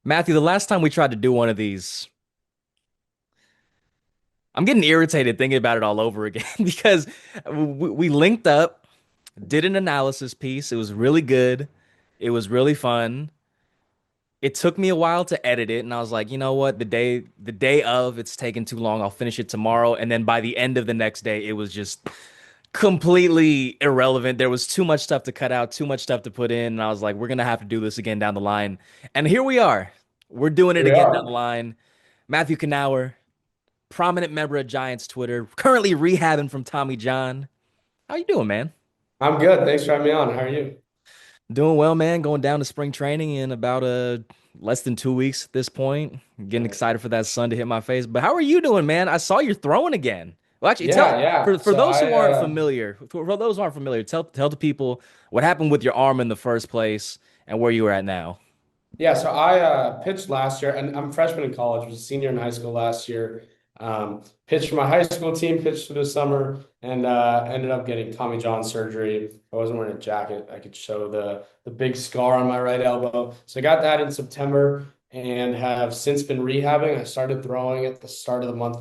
Matthew, the last time we tried to do one of these, I'm getting irritated thinking about it all over again because we linked up, did an analysis piece. It was really good. It was really fun. It took me a while to edit it, and I was like, you know what? The day of, it's taking too long. I'll finish it tomorrow. And then by the end of the next day, it was just completely irrelevant. There was too much stuff to cut out, too much stuff to put in, and I was like, we're gonna have to do this again down the line. And here we are. We're doing it Here we again down are. the line. Matthew Knauer, prominent member of Giants Twitter, currently rehabbing from Tommy John. How you doing, man? I'm good. Thanks for having me on. How are you? Doing well, man. Going down to spring training in about less than 2 weeks at this point. Getting Nice. excited for that sun to hit my face. But how are you doing, man? I saw you're throwing again. Well, actually, tell Yeah, yeah. for So those who I aren't familiar, for those who aren't familiar, tell the people what happened with your arm in the first place and where you are at now. I pitched last year, and I'm a freshman in college, was a senior in high school last year. Pitched for my high school team, pitched for the summer, and ended up getting Tommy John surgery. I wasn't wearing a jacket. I could show the big scar on my right elbow. So I got that in September and have since been rehabbing. I started throwing at the start of the month,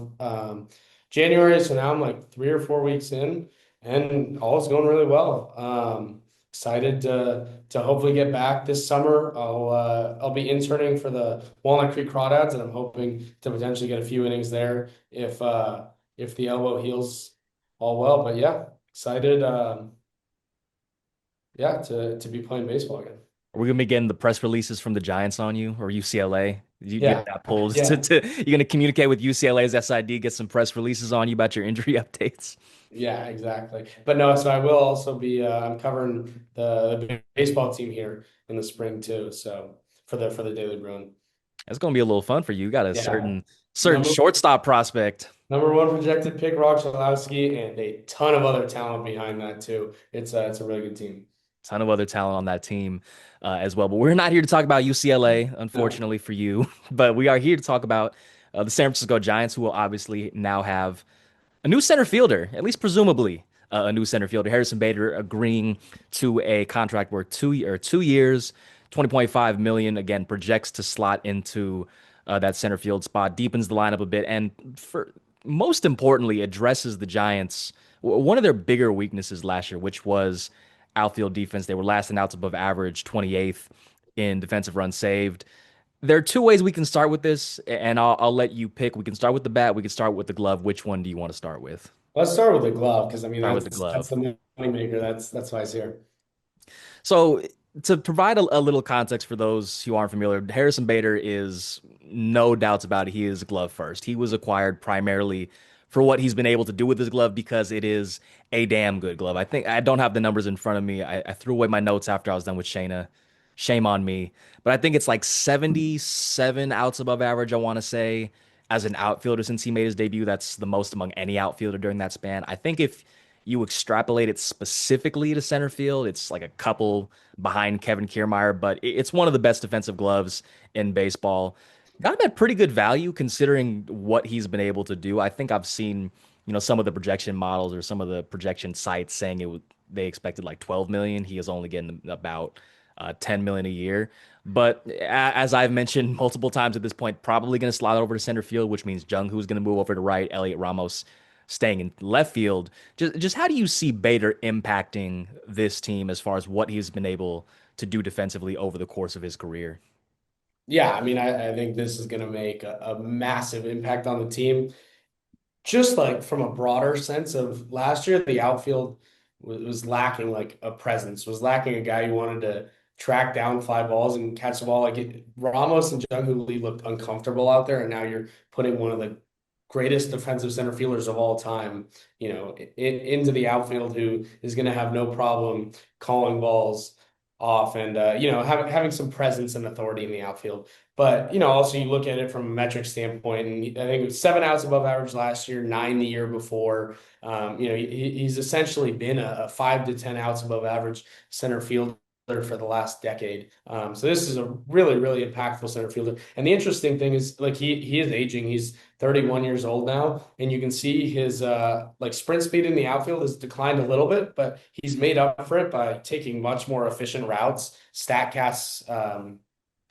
January. So now I'm like 3 or 4 weeks in, and all is going really well. Excited to hopefully get back this summer. I'll be interning for the Walnut Creek Crawdads, and I'm hoping to potentially get a few innings there if the elbow heals all well. But yeah, excited to be playing baseball again. Are we gonna be getting the press releases from the Giants on you or UCLA? You get Yeah, that pulled yeah, you're gonna communicate with UCLA's SID, get some press releases on you about your injury updates. yeah, exactly. But no, so I will also be I'm covering the baseball team here in the spring too. So for the Daily Bruin. That's gonna be a little fun for you. You got a Yeah. certain Number shortstop prospect. Number one projected pick, Rock Chalowski, and a ton of other talent behind that too. It's a really good team. Ton of other talent on that team as well. But we're not here to talk about UCLA, No. unfortunately for you. But we are here to talk about the San Francisco Giants, who will obviously now have a new center fielder, at least presumably a new center fielder. Harrison Bader agreeing to a contract worth 2 years, 20.5 million. Again, projects to slot into that center field spot, deepens the lineup a bit, and for most importantly, addresses the Giants one of their bigger weaknesses last year, which was outfield defense. They were last in outs above average, 28th in defensive runs saved. There are two ways we can start with this, and I'll let you pick. We can start with the bat. We can start with the glove. Which one do you want to start with? Let's start with the glove because I mean Start with the that's glove. the money maker. That's why it's here. So, to provide a little context for those who aren't familiar, Harrison Bader is no doubts about it. He is glove first. He was acquired primarily for what he's been able to do with his glove because it is a damn good glove. I think I don't have the numbers in front of me. I threw away my notes after I was done with Shayna. Shame on me. But I think it's like 77 outs above average, I want to say, as an outfielder since he made his debut. That's the most among any outfielder during that span. I think if you extrapolate it specifically to center field, it's like a couple behind Kevin Kiermaier, but it's one of the best defensive gloves in baseball. Got him at pretty good value considering what he's been able to do. I think I've seen, some of the projection models or some of the projection sites saying they expected like 12 million. He is only getting about 10 million a year. But as I've mentioned multiple times at this point, probably going to slide over to center field, which means Jung Hoo's going to move over to right, Elliot Ramos staying in left field. Just how do you see Bader impacting this team as far as what he's been able to do defensively over the course of his career? Yeah, I mean I think this is going to make a massive impact on the team. Just like from a broader sense of last year, the outfield was lacking like a presence, was lacking a guy who wanted to track down fly balls and catch the ball. Ramos and Jung Lee looked uncomfortable out there, and now you're putting one of the greatest defensive center fielders of all time, into the outfield who is going to have no problem calling balls off and having some presence and authority in the outfield. But also you look at it from a metric standpoint, and I think it was 7 outs above average last year, 9 the year before. He's essentially been a 5 to 10 outs above average center fielder for the last decade. So this is a really, really impactful center fielder. And the interesting thing is, like he is aging. He's 31 years old now, and you can see his like sprint speed in the outfield has declined a little bit, but he's made up for it by taking much more efficient routes. Statcast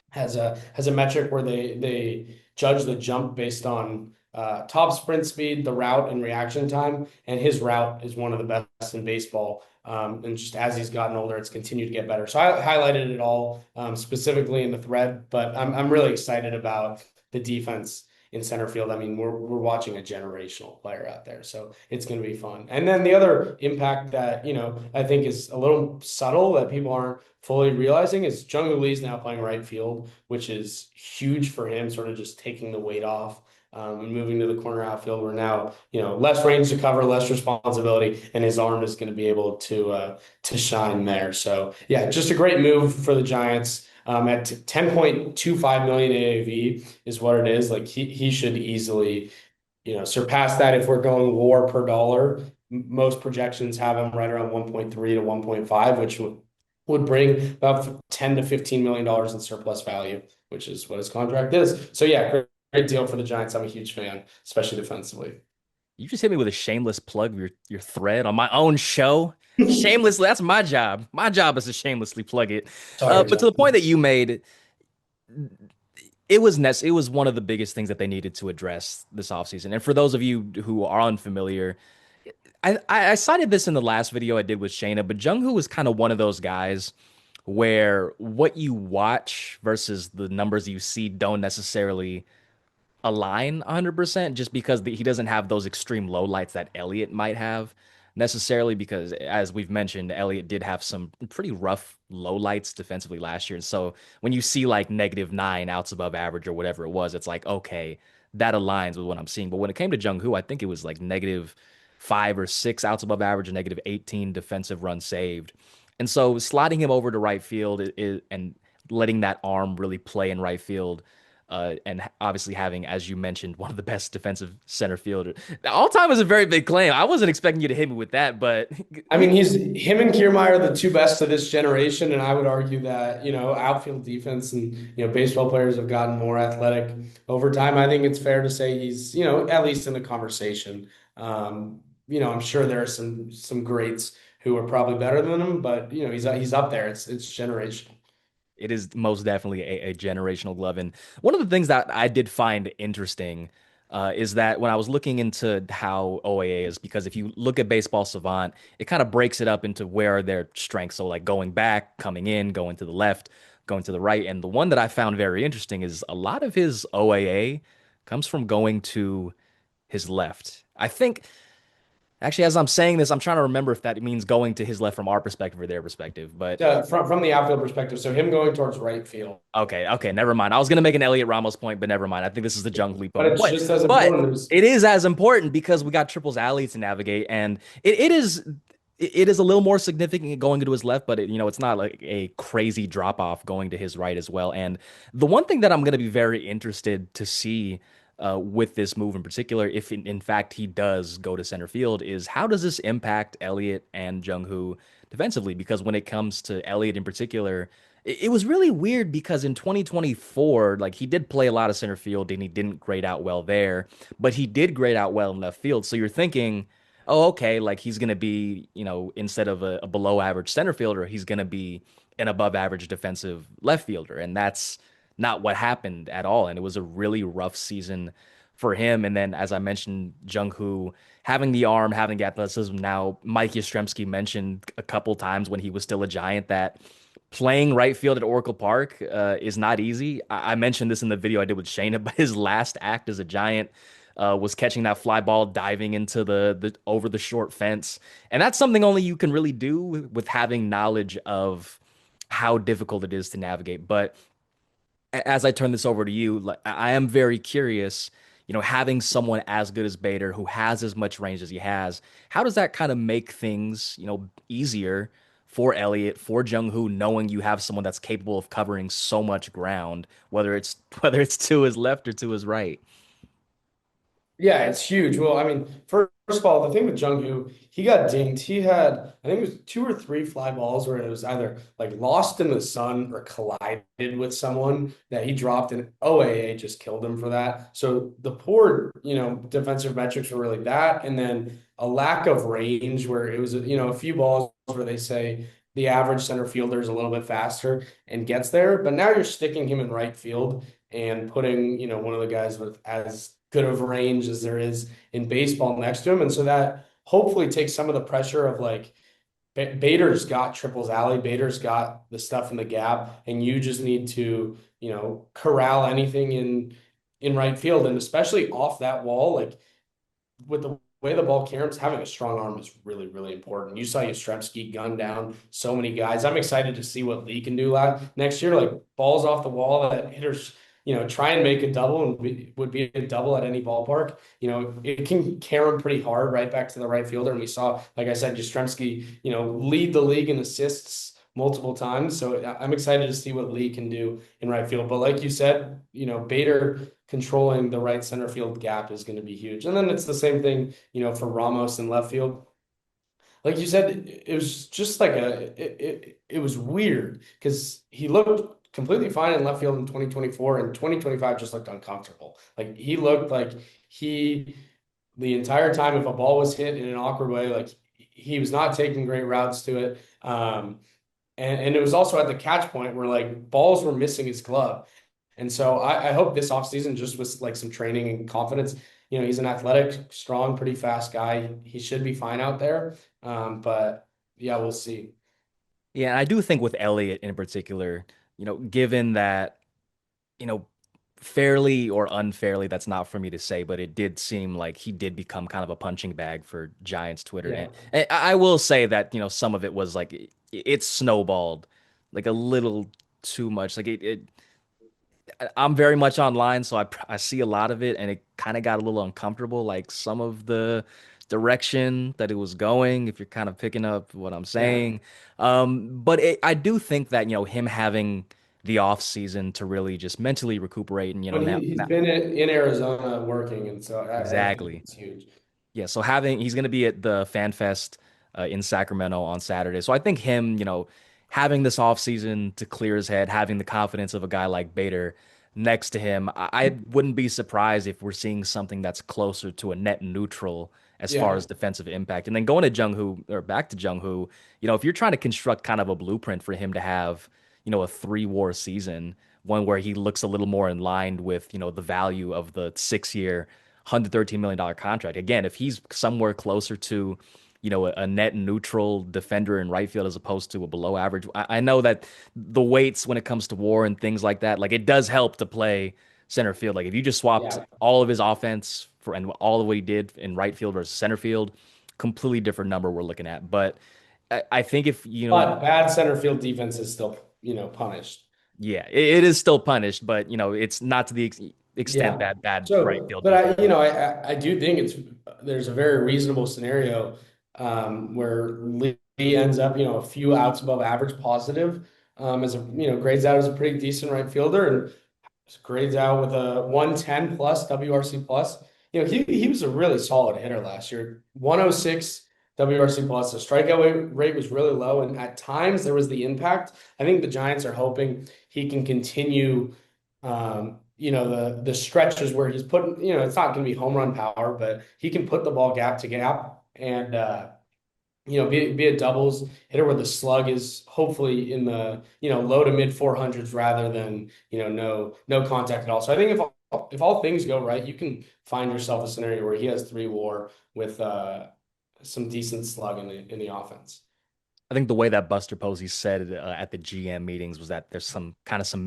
has a metric where they judge the jump based on top sprint speed, the route, and reaction time. And his route is one of the best in baseball. And just as he's gotten older, it's continued to get better. So I highlighted it all specifically in the thread, but I'm really excited about the defense in center field. I mean, we're watching a generational player out there, so it's going to be fun. And then the other impact that I think is a little subtle that people aren't fully realizing is Jung Lee's now playing right field, which is huge for him, sort of just taking the weight off. And moving to the corner outfield, where now less range to cover, less responsibility, and his arm is going to be able to shine there. So yeah, just a great move for the Giants. At 10.25 million AAV is what it is. Like he should easily, surpass that if we're going WAR per dollar. Most projections have him right around 1.3 to 1.5, which would bring about 10 to 15 million dollars in surplus value, which is what his contract is. So yeah, great deal for the Giants. I'm a huge fan, especially defensively. You just hit me with a shameless plug of your thread on my own show. Shamelessly, that's my job. My job is to shamelessly plug it. Sorry, But to the point Justin. that you made, it was one of the biggest things that they needed to address this offseason. And for those of you who are unfamiliar, I cited this in the last video I did with Shayna, but Jung-Hoo is kind of one of those guys where what you watch versus the numbers you see don't necessarily align 100% just because he doesn't have those extreme low lights that Elliott might have necessarily because as we've mentioned Elliott did have some pretty rough low lights defensively last year. And so when you see like -9 outs above average or whatever it was, it's like okay, that aligns with what I'm seeing. But when it came to Jung-Hoo, I think it was like -5 or 6 outs above average and -18 defensive runs saved. And so sliding him over to right field and letting that arm really play in right field and obviously having, as you mentioned, one of the best defensive center fielder. All time is a very big claim. I wasn't expecting you to hit me with that, but I we mean, he's him and Kiermaier are the two best of this generation, and I would argue that outfield defense and baseball players have gotten more athletic over time. I think it's fair to say he's at least in the conversation. I'm sure there are some greats who are probably better than him, but he's up there. It's generational. it is most definitely a generational glove. And one of the things that I did find interesting is that when I was looking into how OAA is, because if you look at Baseball Savant, it kind of breaks it up into where are their strengths. So like going back, coming in, going to the left, going to the right. And the one that I found very interesting is a lot of his OAA comes from going to his left. I think actually, as I'm saying this, I'm trying to remember if that means going to his left from our perspective or their perspective. But From the outfield perspective, so him going towards right field, okay, never mind. I was gonna make an Elliot Ramos point, but never mind. I think this is the Jung Lee but point. it's just as But important as it is as important because we got triples alley to navigate, and it is a little more significant going to his left, but it's not like a crazy drop off going to his right as well. And the one thing that I'm gonna be very interested to see with this move in particular, if in fact he does go to center field, is how does this impact Elliott and Jung Hoo defensively? Because when it comes to Elliott in particular, it was really weird because in 2024, like he did play a lot of center field and he didn't grade out well there, but he did grade out well in left field. So you're thinking, oh, okay, like he's going to be, instead of a below average center fielder, he's going to be an above average defensive left fielder. And that's not what happened at all. And it was a really rough season for him. And then, as I mentioned, Jung Hoo having the arm, having the athleticism. Now, Mike Yastrzemski mentioned a couple times when he was still a Giant that playing right field at Oracle Park is not easy. I mentioned this in the video I did with Shayna, but his last act as a Giant was catching that fly ball, diving into the over the short fence, and that's something only you can really do with having knowledge of how difficult it is to navigate. But as I turn this over to you, like I am very curious, having someone as good as Bader who has as much range as he has, how does that kind of make things, easier for Elliott, for Jung Hoo, knowing you have someone that's capable of covering so much ground, whether it's whether it's to his left or to his right? Yeah, it's huge. Well, I mean, first of all, the thing with Jung-Hoo, he got dinged. He had, I think it was two or three fly balls where it was either like lost in the sun or collided with someone that he dropped, and OAA just killed him for that. So the poor, defensive metrics were really that, and then a lack of range where it was, a few balls where they say the average center fielder is a little bit faster and gets there. But now you're sticking him in right field and putting, one of the guys with as good of range as there is in baseball next to him. And so that hopefully takes some of the pressure of like Bader's got triples alley, Bader's got the stuff in the gap, and you just need to, corral anything in right field, and especially off that wall, like with the way the ball caroms, having a strong arm is really, really important. You saw Yastrzemski gun down so many guys. I'm excited to see what Lee can do next year. Like balls off the wall that hitters, try and make a double and would be a double at any ballpark. It can carom pretty hard right back to the right fielder. And we saw, like I said, Yastrzemski, lead the league in assists multiple times. So I'm excited to see what Lee can do in right field. But like you said, Bader controlling the right center field gap is going to be huge. And then it's the same thing, for Ramos in left field. Like you said, it was just like it was weird because he looked completely fine in left field in 2024 and 2025 just looked uncomfortable. Like he looked like the entire time, if a ball was hit in an awkward way, like he was not taking great routes to it. And it was also at the catch point where like balls were missing his glove. And so I hope this offseason, just with like some training and confidence, he's an athletic, strong, pretty fast guy. He should be fine out there. But yeah, we'll see. Yeah, and I do think with Elliott in particular, given that, you know, fairly or unfairly, that's not for me to say, but it did seem like he did become kind of a punching bag for Giants Twitter. And, Yeah. and I will say that, some of it was like it snowballed like a little too much. Like I'm very much online, so I see a lot of it, and it kind of got a little uncomfortable. Like some of the direction that it was going, if you're kind of picking up what I'm Yeah. saying. But I do think that him having the off season to really just mentally recuperate, and But he's now been in Arizona working, and so I think exactly. it's huge. Yeah, so he's going to be at the Fan Fest in Sacramento on Saturday. So I think him, having this offseason to clear his head, having the confidence of a guy like Bader next to him, I wouldn't be surprised if we're seeing something that's closer to a net neutral as far Yeah. as defensive impact. And then going to Jung Hoo or back to Jung Hoo, if you're trying to construct kind of a blueprint for him to have, a 3 WAR season, one where he looks a little more in line with, the value of the 6 year $113 million contract. Again, if he's somewhere closer to, a net neutral defender in right field as opposed to a below average, I know that the weights when it comes to WAR and things like that, like it does help to play center field. Like if you just swapped Yeah. all of his offense for and all of what he did in right field versus center field, completely different number we're looking at. But I think if But bad center field defense is still, punished. yeah, it is still punished, but it's not to the extent Yeah. that bad right So, field but defense. I do think there's a very reasonable scenario where Lee ends up, a few outs above average positive as grades out as a pretty decent right fielder and grades out with a 110 plus WRC plus. He was a really solid hitter last year. 106 WRC plus. The strikeout rate was really low, and at times there was the impact. I think the Giants are hoping he can continue. The stretches where he's putting. It's not going to be home run power, but he can put the ball gap to gap and be a doubles hitter where the slug is hopefully in the, low to mid 400s rather than, no contact at all. So I think if all things go right, you can find yourself a scenario where he has 3 WAR with some decent slug in the offense. I think the way that Buster Posey said it at the GM meetings was that there's some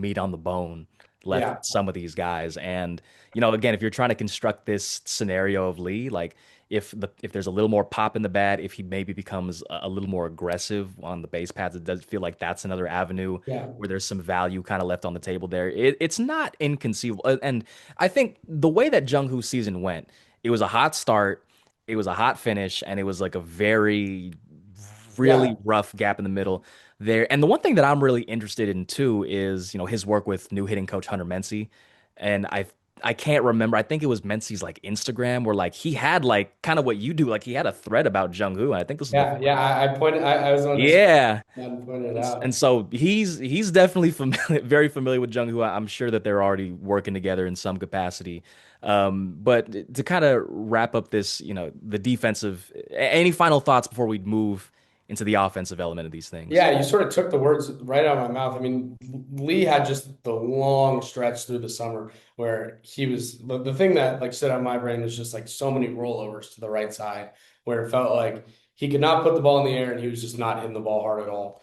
meat on the bone left Yeah. with some of these guys. And, again, if you're trying to construct this scenario of Lee, like if there's a little more pop in the bat, if he maybe becomes a little more aggressive on the base paths, it does feel like that's another avenue Yeah. where there's some value kind of left on the table there. It's not inconceivable. And I think the way that Jung Hoo season went, it was a hot start, it was a hot finish, and it was like a very Yeah. really rough gap in the middle there. And the one thing that I'm really interested in too is, his work with new hitting coach Hunter Mency. And I can't remember. I think it was Mency's like Instagram where like he had like kind of what you do, like he had a thread about Jung-Hoo. And I think this was Yeah. before. Yeah. I pointed, I was on to Yeah. point it And out. so he's definitely familiar, very familiar with Jung-Hoo. I'm sure that they're already working together in some capacity. But to kind of wrap up this, the defensive, any final thoughts before we move into the offensive element of these things. Yeah, you sort of took the words right out of my mouth. I mean, Lee had just the long stretch through the summer where he was the thing that like stood out in my brain was just like so many rollovers to the right side where it felt like he could not put the ball in the air and he was just not hitting the ball hard at all.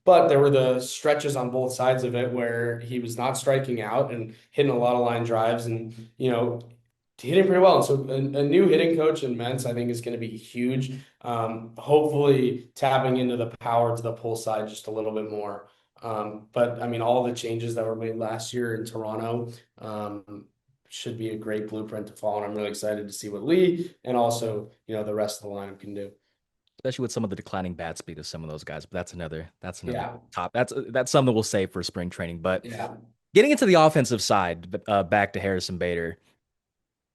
But there were the stretches on both sides of it where he was not striking out and hitting a lot of line drives and hitting pretty well. And so a new hitting coach in Ments, I think, is going to be huge. Hopefully tapping into the power to the pull side just a little bit more. But I mean, all the changes that were made last year in Toronto should be a great blueprint to follow. And I'm really excited to see what Lee and also, the rest of the lineup can do. Especially with some of the declining bat speed of some of those guys. But that's another Yeah. top. That's something we'll save for spring training. But Yeah. getting into the offensive side, back to Harrison Bader.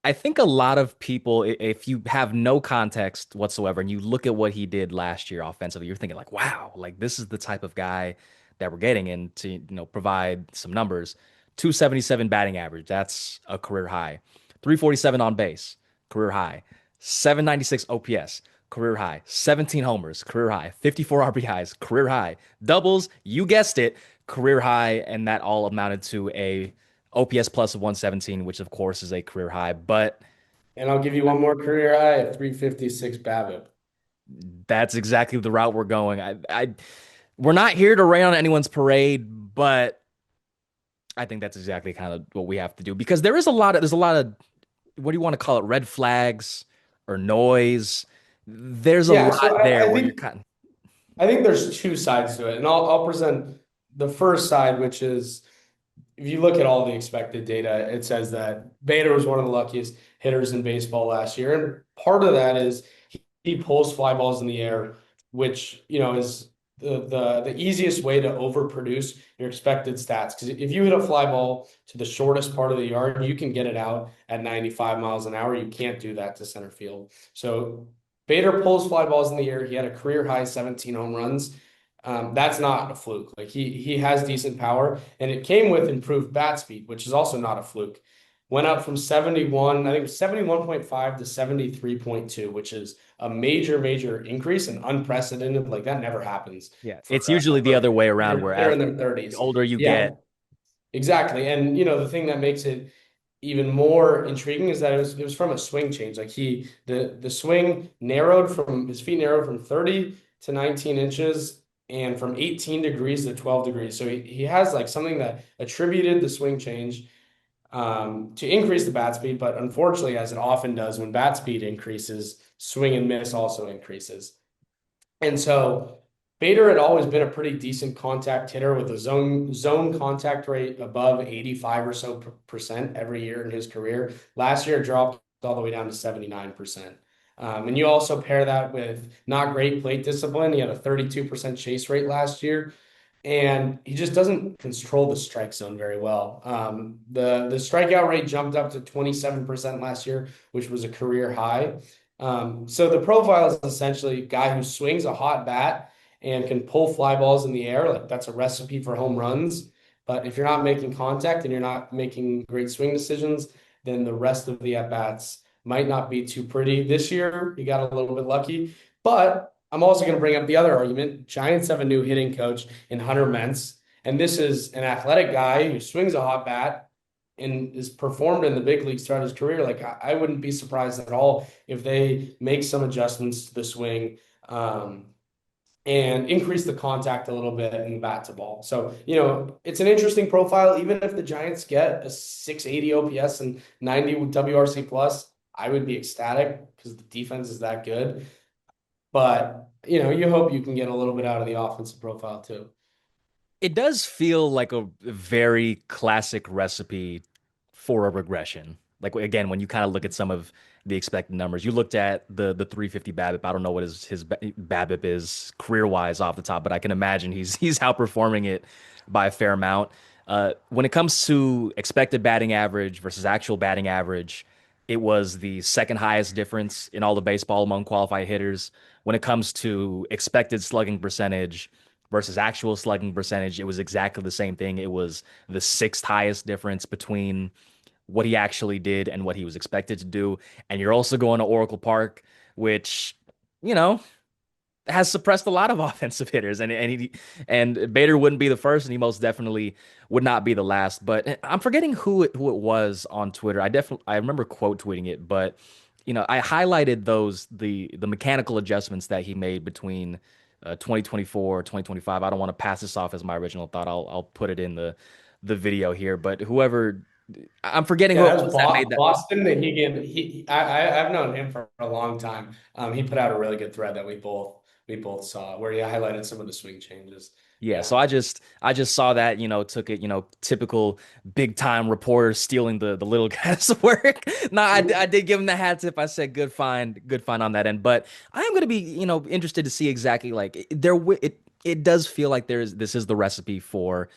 I think a lot of people, if you have no context whatsoever and you look at what he did last year offensively, you're thinking like, wow, like this is the type of guy that we're getting in to, provide some numbers. 277 batting average, that's a career high. 347 on base, career high. 796 OPS, career high. 17 homers, career high. 54 RBIs, career high. Doubles, you guessed it, career high, and that all amounted to a OPS plus of 117, which of course is a career high. But And I'll give you one more career high at 356 BABIP. that's exactly the route we're going. We're not here to rain on anyone's parade, but I think that's exactly kind of what we have to do because there's a lot of what do you want to call it, red flags or noise. There's a Yeah, lot so there I where you're think kind of, I think there's two sides to it, and I'll present the first side, which is if you look at all the expected data, it says that Bader was one of the luckiest hitters in baseball last year, and part of that is he pulls fly balls in the air, which is the easiest way to overproduce your expected stats. Because if you hit a fly ball to the shortest part of the yard, you can get it out at 95 miles an hour. You can't do that to center field. So Bader pulls fly balls in the air. He had a career high 17 home runs. That's not a fluke. Like he has decent power, and it came with improved bat speed, which is also not a fluke. Went up from 71, I think 71.5 to 73.2, which is a major, major increase and unprecedented. Like that never happens yeah, for it's usually the other way around they're where they're as in their the 30s. older you Yeah, get, exactly. And the thing that makes it even more intriguing is that it was from a swing change. Like the swing narrowed from his feet narrowed from 30 to 19 inches and from 18 degrees to 12 degrees. So he has like something that attributed the swing change to increase the bat speed, but unfortunately, as it often does, when bat speed increases, swing and miss also increases. And so Bader had always been a pretty decent contact hitter with a zone contact rate above 85 or so percent every year in his career. Last year, it dropped all the way down to 79%. And you also pair that with not great plate discipline. He had a 32% chase rate last year, and he just doesn't control the strike zone very well. The strikeout rate jumped up to 27% last year, which was a career high. So the profile is essentially a guy who swings a hot bat and can pull fly balls in the air. Like that's a recipe for home runs. But if you're not making contact and you're not making great swing decisions, then the rest of the at bats might not be too pretty. This year, he got a little bit lucky. But I'm also going to bring up the other argument. Giants have a new hitting coach in Hunter Mentz, and this is an athletic guy who swings a hot bat and is performed in the big leagues throughout his career. Like I wouldn't be surprised at all if they make some adjustments to the swing and increase the contact a little bit in bat to ball. So, it's an interesting profile. Even if the Giants get a 680 OPS and 90 WRC plus, I would be ecstatic because the defense is that good. But, you hope you can get a little bit out of the offensive profile too. it does feel like a very classic recipe for a regression. Like again, when you kind of look at some of the expected numbers, you looked at the 350 BABIP. I don't know what his BABIP is career wise off the top, but I can imagine he's outperforming it by a fair amount. When it comes to expected batting average versus actual batting average, it was the second highest difference in all of baseball among qualified hitters. When it comes to expected slugging percentage versus actual slugging percentage, it was exactly the same thing. It was the sixth highest difference between what he actually did and what he was expected to do. And you're also going to Oracle Park, which, you know, has suppressed a lot of offensive hitters, and Bader wouldn't be the first, and he most definitely would not be the last. But I'm forgetting who it was on Twitter. I remember quote tweeting it, but I highlighted the mechanical adjustments that he made between 2024, 2025. I don't want to pass this off as my original thought. I'll put it in the video here, but whoever I'm forgetting Yeah, who it that was was that made that. Boston, and I've known him for a long time. He put out a really good thread that we both saw where he highlighted some of the swing changes. Yeah, Yeah. so I just saw that, took it, typical big time reporter stealing the little guy's work. No, I did give him the hat tip. I said good find on that end. But I am going to be, interested to see exactly like it does feel like this is the recipe for,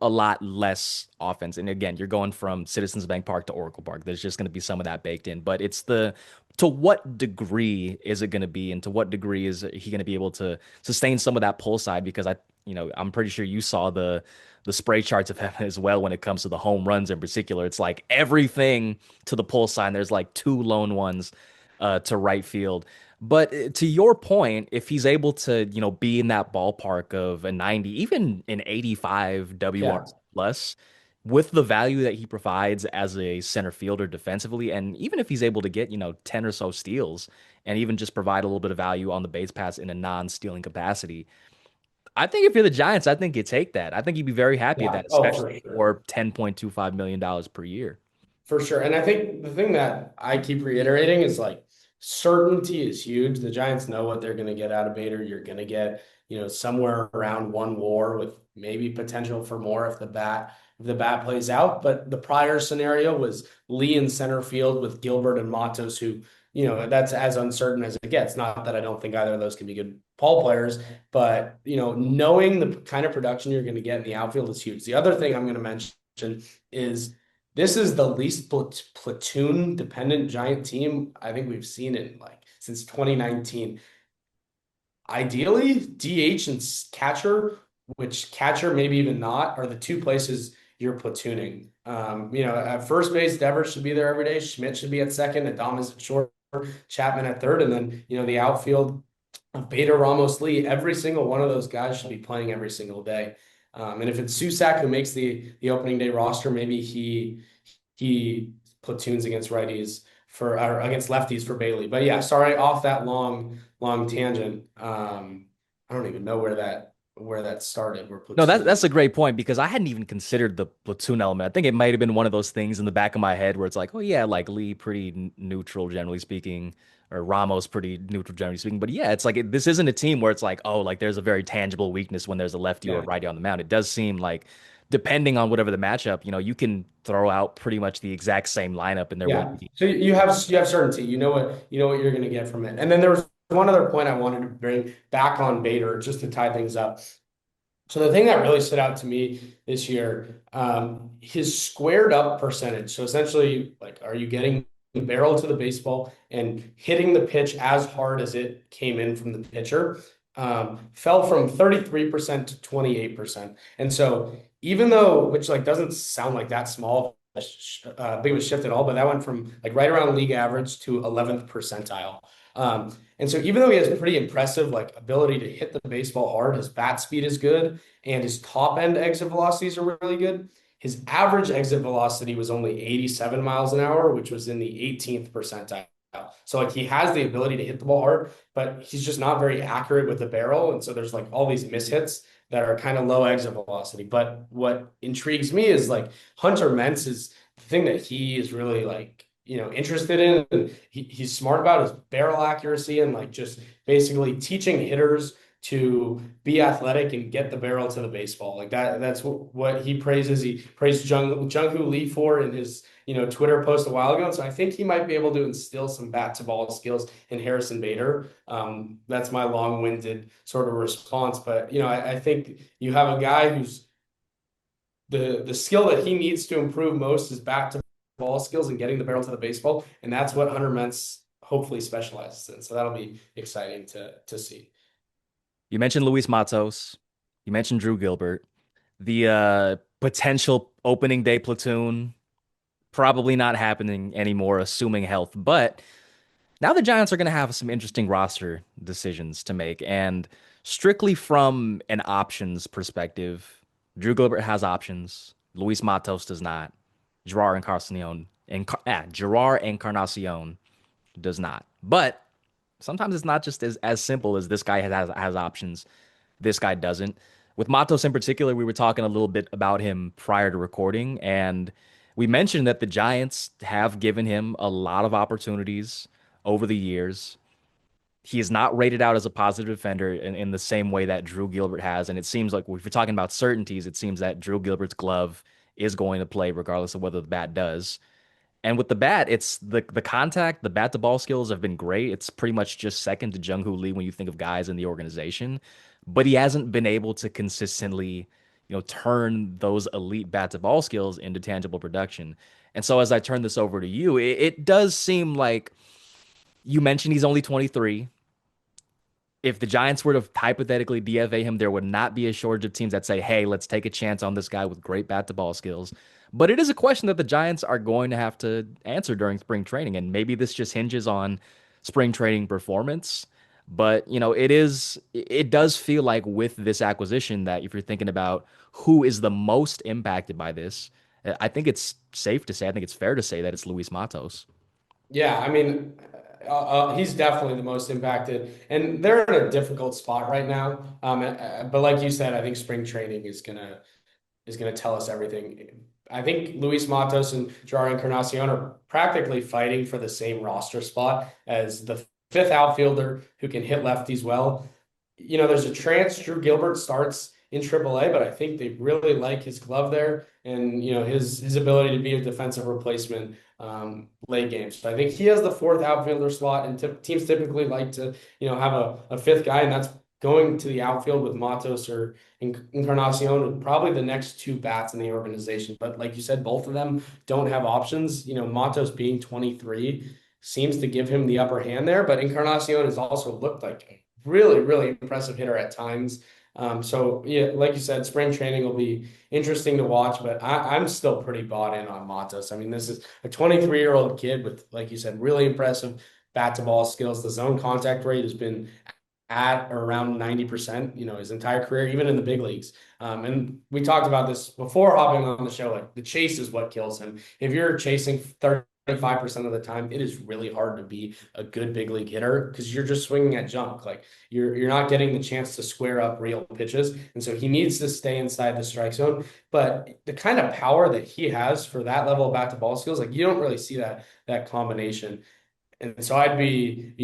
a lot less offense. And again, you're going from Citizens Bank Park to Oracle Park. There's just going to be some of that baked in, but it's the to what degree is it going to be, and to what degree is he going to be able to sustain some of that pull side? Because I'm pretty sure you saw the spray charts of him as well when it comes to the home runs in particular. It's like everything to the pull side. There's like two lone ones to right field. But to your point, if he's able to, be in that ballpark of a 90, even an 85 WR Yeah. plus, with the value that he provides as a center fielder defensively, and even if he's able to get, 10 or so steals and even just provide a little bit of value on the base pass in a non-stealing capacity, I think if you're the Giants, I think you take that. I think you'd be very happy at Yeah. that, Oh, for especially sure. for $10.25 million per year. For sure. And I think the thing that I keep reiterating is like certainty is huge. The Giants know what they're going to get out of Bader. You're going to get, somewhere around one WAR with maybe potential for more if the bat plays out. But the prior scenario was Lee in center field with Gilbert and Matos, who, that's as uncertain as it gets. Not that I don't think either of those can be good ball players, but knowing the kind of production you're going to get in the outfield is huge. The other thing I'm going to mention is this is the least platoon dependent Giant team I think we've seen in like since 2019. Ideally, DH and catcher, which catcher maybe even not, are the two places you're platooning. At first base, Devers should be there every day. Schmidt should be at second. Adames at short. Chapman at third, and then the outfield of Bader, Ramos, Lee. Every single one of those guys should be playing every single day. And if it's Susac who makes the opening day roster, maybe he platoons against righties or against lefties for Bailey. But yeah, sorry, off that long tangent. I don't even know where that started. We're No, that's platooning. a great point because I hadn't even considered the platoon element. I think it might have been one of those things in the back of my head where it's like, oh yeah, like Lee pretty neutral generally speaking, or Ramos pretty neutral generally speaking. But yeah, it's like this isn't a team where it's like, oh, like there's a very tangible weakness when there's a lefty or a Yeah. righty on the mound. It does seem like depending on whatever the matchup, you can throw out pretty much the exact same lineup and there won't Yeah. be. So you have certainty. You know what you're going to get from it. And then there was one other point I wanted to bring back on Bader just to tie things up. So the thing that really stood out to me this year, his squared up percentage. So essentially, like, are you getting the barrel to the baseball and hitting the pitch as hard as it came in from the pitcher? Fell from 33% to 28%. And so even though, which like doesn't sound like that small, big of a shift at all, but that went from like right around league average to 11th percentile. And so even though he has a pretty impressive like ability to hit the baseball hard, his bat speed is good and his top end exit velocities are really good. His average exit velocity was only 87 miles an hour, which was in the 18th percentile. So like he has the ability to hit the ball hard, but he's just not very accurate with the barrel. And so there's like all these mishits that are kind of low exit velocity. But what intrigues me is like Hunter Mentz is the thing that he is really like, interested in. And he's smart about his barrel accuracy and like just basically teaching hitters to be athletic and get the barrel to the baseball. Like that's what he praises. He praised Jung-Hoo Lee for in his, Twitter post a while ago. And so I think he might be able to instill some bat to ball skills in Harrison Bader. That's my long-winded sort of response. But, I think you have a guy who's the skill that he needs to improve most is bat to ball skills and getting the barrel to the baseball. And that's what Hunter Mentz hopefully specializes in. So that'll be exciting to see. You mentioned Luis Matos, you mentioned Drew Gilbert, the potential opening day platoon probably not happening anymore, assuming health. But Now the Giants are going to have some interesting roster decisions to make. And strictly from an options perspective, Drew Gilbert has options. Luis Matos does not. Gerard Encarnacion does not. But sometimes it's not just as simple as this guy has options, this guy doesn't. With Matos in particular, we were talking a little bit about him prior to recording, and we mentioned that the Giants have given him a lot of opportunities over the years. He is not rated out as a positive defender in the same way that Drew Gilbert has. And it seems like if we're talking about certainties, it seems that Drew Gilbert's glove is going to play regardless of whether the bat does. And with the bat, it's the contact, the bat to ball skills have been great. It's pretty much just second to Jung-Hoo Lee when you think of guys in the organization. But he hasn't been able to consistently, turn those elite bat to ball skills into tangible production. And so as I turn this over to you, it does seem like you mentioned he's only 23. If the Giants were to hypothetically DFA him, there would not be a shortage of teams that say, hey, let's take a chance on this guy with great bat to ball skills. But it is a question that the Giants are going to have to answer during spring training. And maybe this just hinges on spring training performance. But, it does feel like with this acquisition that if you're thinking about who is the most impacted by this, I think it's safe to say, I think it's fair to say that it's Luis Matos. Yeah, I mean, he's definitely the most impacted, and they're in a difficult spot right now. But like you said, I think spring training is gonna tell us everything. I think Luis Matos and Gerard Encarnacion are practically fighting for the same roster spot as the fifth outfielder who can hit lefties well. There's a chance Drew Gilbert starts in AAA, but I think they really like his glove there and his ability to be a defensive replacement late games. So I think he has the fourth outfielder slot, and teams typically like to have a fifth guy, and that's going to the outfield with Matos or Encarnacion, and probably the next two bats in the organization. But like you said, both of them don't have options. Matos being 23 seems to give him the upper hand there, but Encarnacion has also looked like a really, really impressive hitter at times. So yeah, like you said, spring training will be interesting to watch, but I'm still pretty bought in on Matos. I mean, this is a 23-year-old kid with, like you said, really impressive bat to ball skills. The zone contact rate has been at or around 90%, his entire career, even in the big leagues. And we talked about this before hopping on the show. Like the chase is what kills him. If you're chasing 35% of the time, it is really hard to be a good big league hitter because you're just swinging at junk. Like you're not getting the chance to square up real pitches. And so he needs to stay inside the strike zone. But the kind of power that he has for that level of bat to ball skills, like you don't really see that combination. And so I'd be,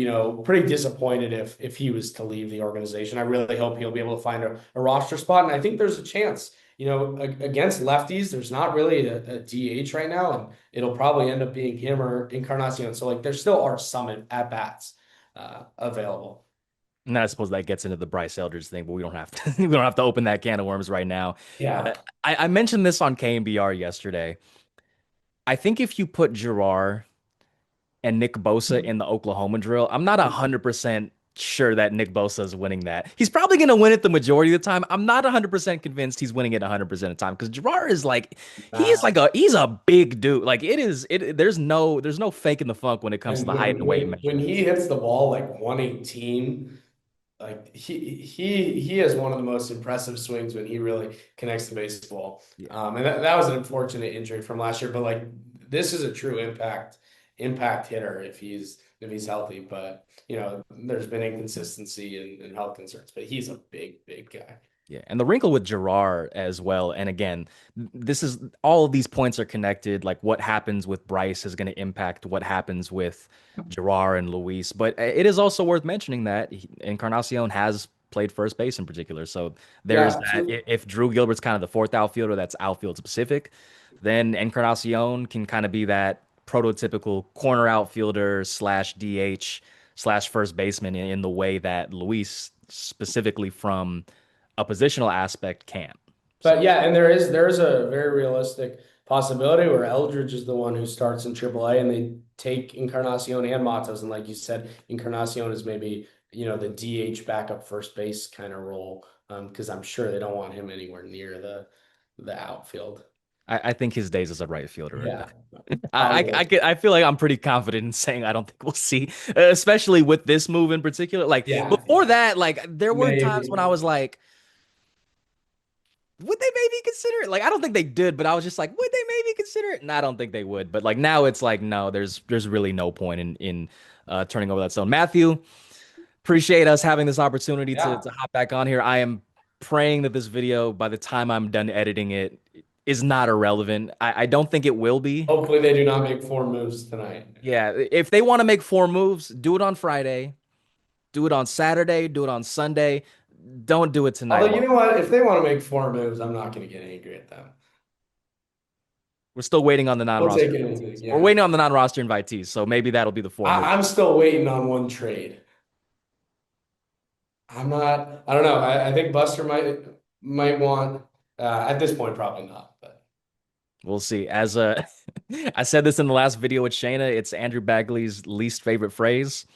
pretty disappointed if he was to leave the organization. I really hope he'll be able to find a roster spot. And I think there's a chance, against lefties, there's not really a DH right now, and it'll probably end up being him or Encarnacion. So like there still are some at bats available. And I suppose that gets into the Bryce Eldridge thing, but we don't have to we don't have to open that can of worms right now. Yeah. I mentioned this on KMBR yesterday. I think if you put Gerard and Nick Bosa in the Oklahoma drill, I'm not 100% sure that Nick Bosa is winning that. He's probably going to win it the majority of the time. I'm not 100% convinced he's winning it 100% of the time because Gerard is like Massive. he's a big dude. Like there's no fake in the funk when it comes to And the height and weight when he measurements. hits the ball like 118, like he has one of the most impressive swings when he really connects the baseball. Yeah. And that was an unfortunate injury from last year, but like this is a true impact hitter if he's healthy. But there's been inconsistency and health concerns, but he's a big guy. Yeah, and the wrinkle with Gerard as well, and again, this is all of these points are connected. Like what happens with Bryce is going to impact what happens with Gerard and Luis. But it is also worth mentioning that Encarnacion has played first base in particular. So there's Yeah, that. so If Drew Gilbert's kind of the fourth outfielder that's outfield specific, then Encarnacion can kind of be that prototypical corner outfielder slash DH slash first baseman in the way that Luis specifically from a positional aspect can. But So yeah, and there's a very realistic possibility where Eldridge is the one who starts in AAA and they take Encarnacion and Matos. And like you said, Encarnacion is maybe, the DH backup first base kind of role. Because I'm sure they don't want him anywhere near the outfield. I think his days as a right fielder are done. Yeah, I'll I feel like I'm pretty confident in saying I don't think we'll see, especially with this move in particular. Like yeah, before yeah, that, like there were times when maybe. I was like, would they maybe consider it? Like I don't think they did, but I was just like, would they maybe consider it? And I don't think they would. But like now it's like, no, there's really no point in turning over that stone. Matthew, appreciate us having this opportunity Yeah. to hop back on here. I am praying that this video, by the time I'm done editing it, is not irrelevant. I don't think it will be. Hopefully they do not make 4 moves tonight. Yeah, if they want to make 4 moves, do it on Friday, do it on Saturday, do it on Sunday. Don't do it tonight, Although you Lo. know what, if they want to make 4 moves, I'm not going to get angry at them. We're still waiting on the We'll non-roster take invitees. anything. We're Yeah, waiting on the non-roster invitees, so maybe that'll be the 4 move. I'm still waiting on one trade. I'm not. I don't know. I think Buster might want. At this point, probably not. But We'll see. As I said this in the last video with Shayna, it's Andrew Bagley's least favorite phrase.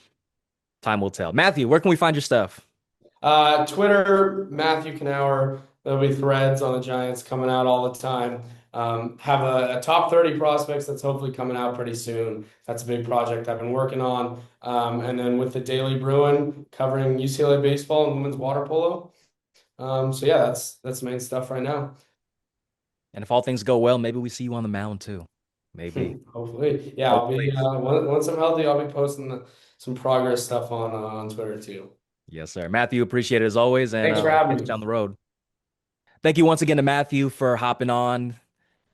Time will tell. Matthew, where can we find your stuff? Twitter, Matthew Knauer. There'll be threads on the Giants coming out all the time. Have a top 30 prospects that's hopefully coming out pretty soon. That's a big project I've been working on. And then with the Daily Bruin covering UCLA baseball and women's water polo. So yeah, that's the main stuff right now. And if all things go well, maybe we see you on the mound too. Maybe. Hopefully, yeah. I'll be Hopefully. once I'm healthy, I'll be posting some progress stuff on Twitter too. Yes, sir. Matthew, appreciate it as always, and Thanks for we'll having catch you me. down the road. Thank you once again to Matthew for hopping on.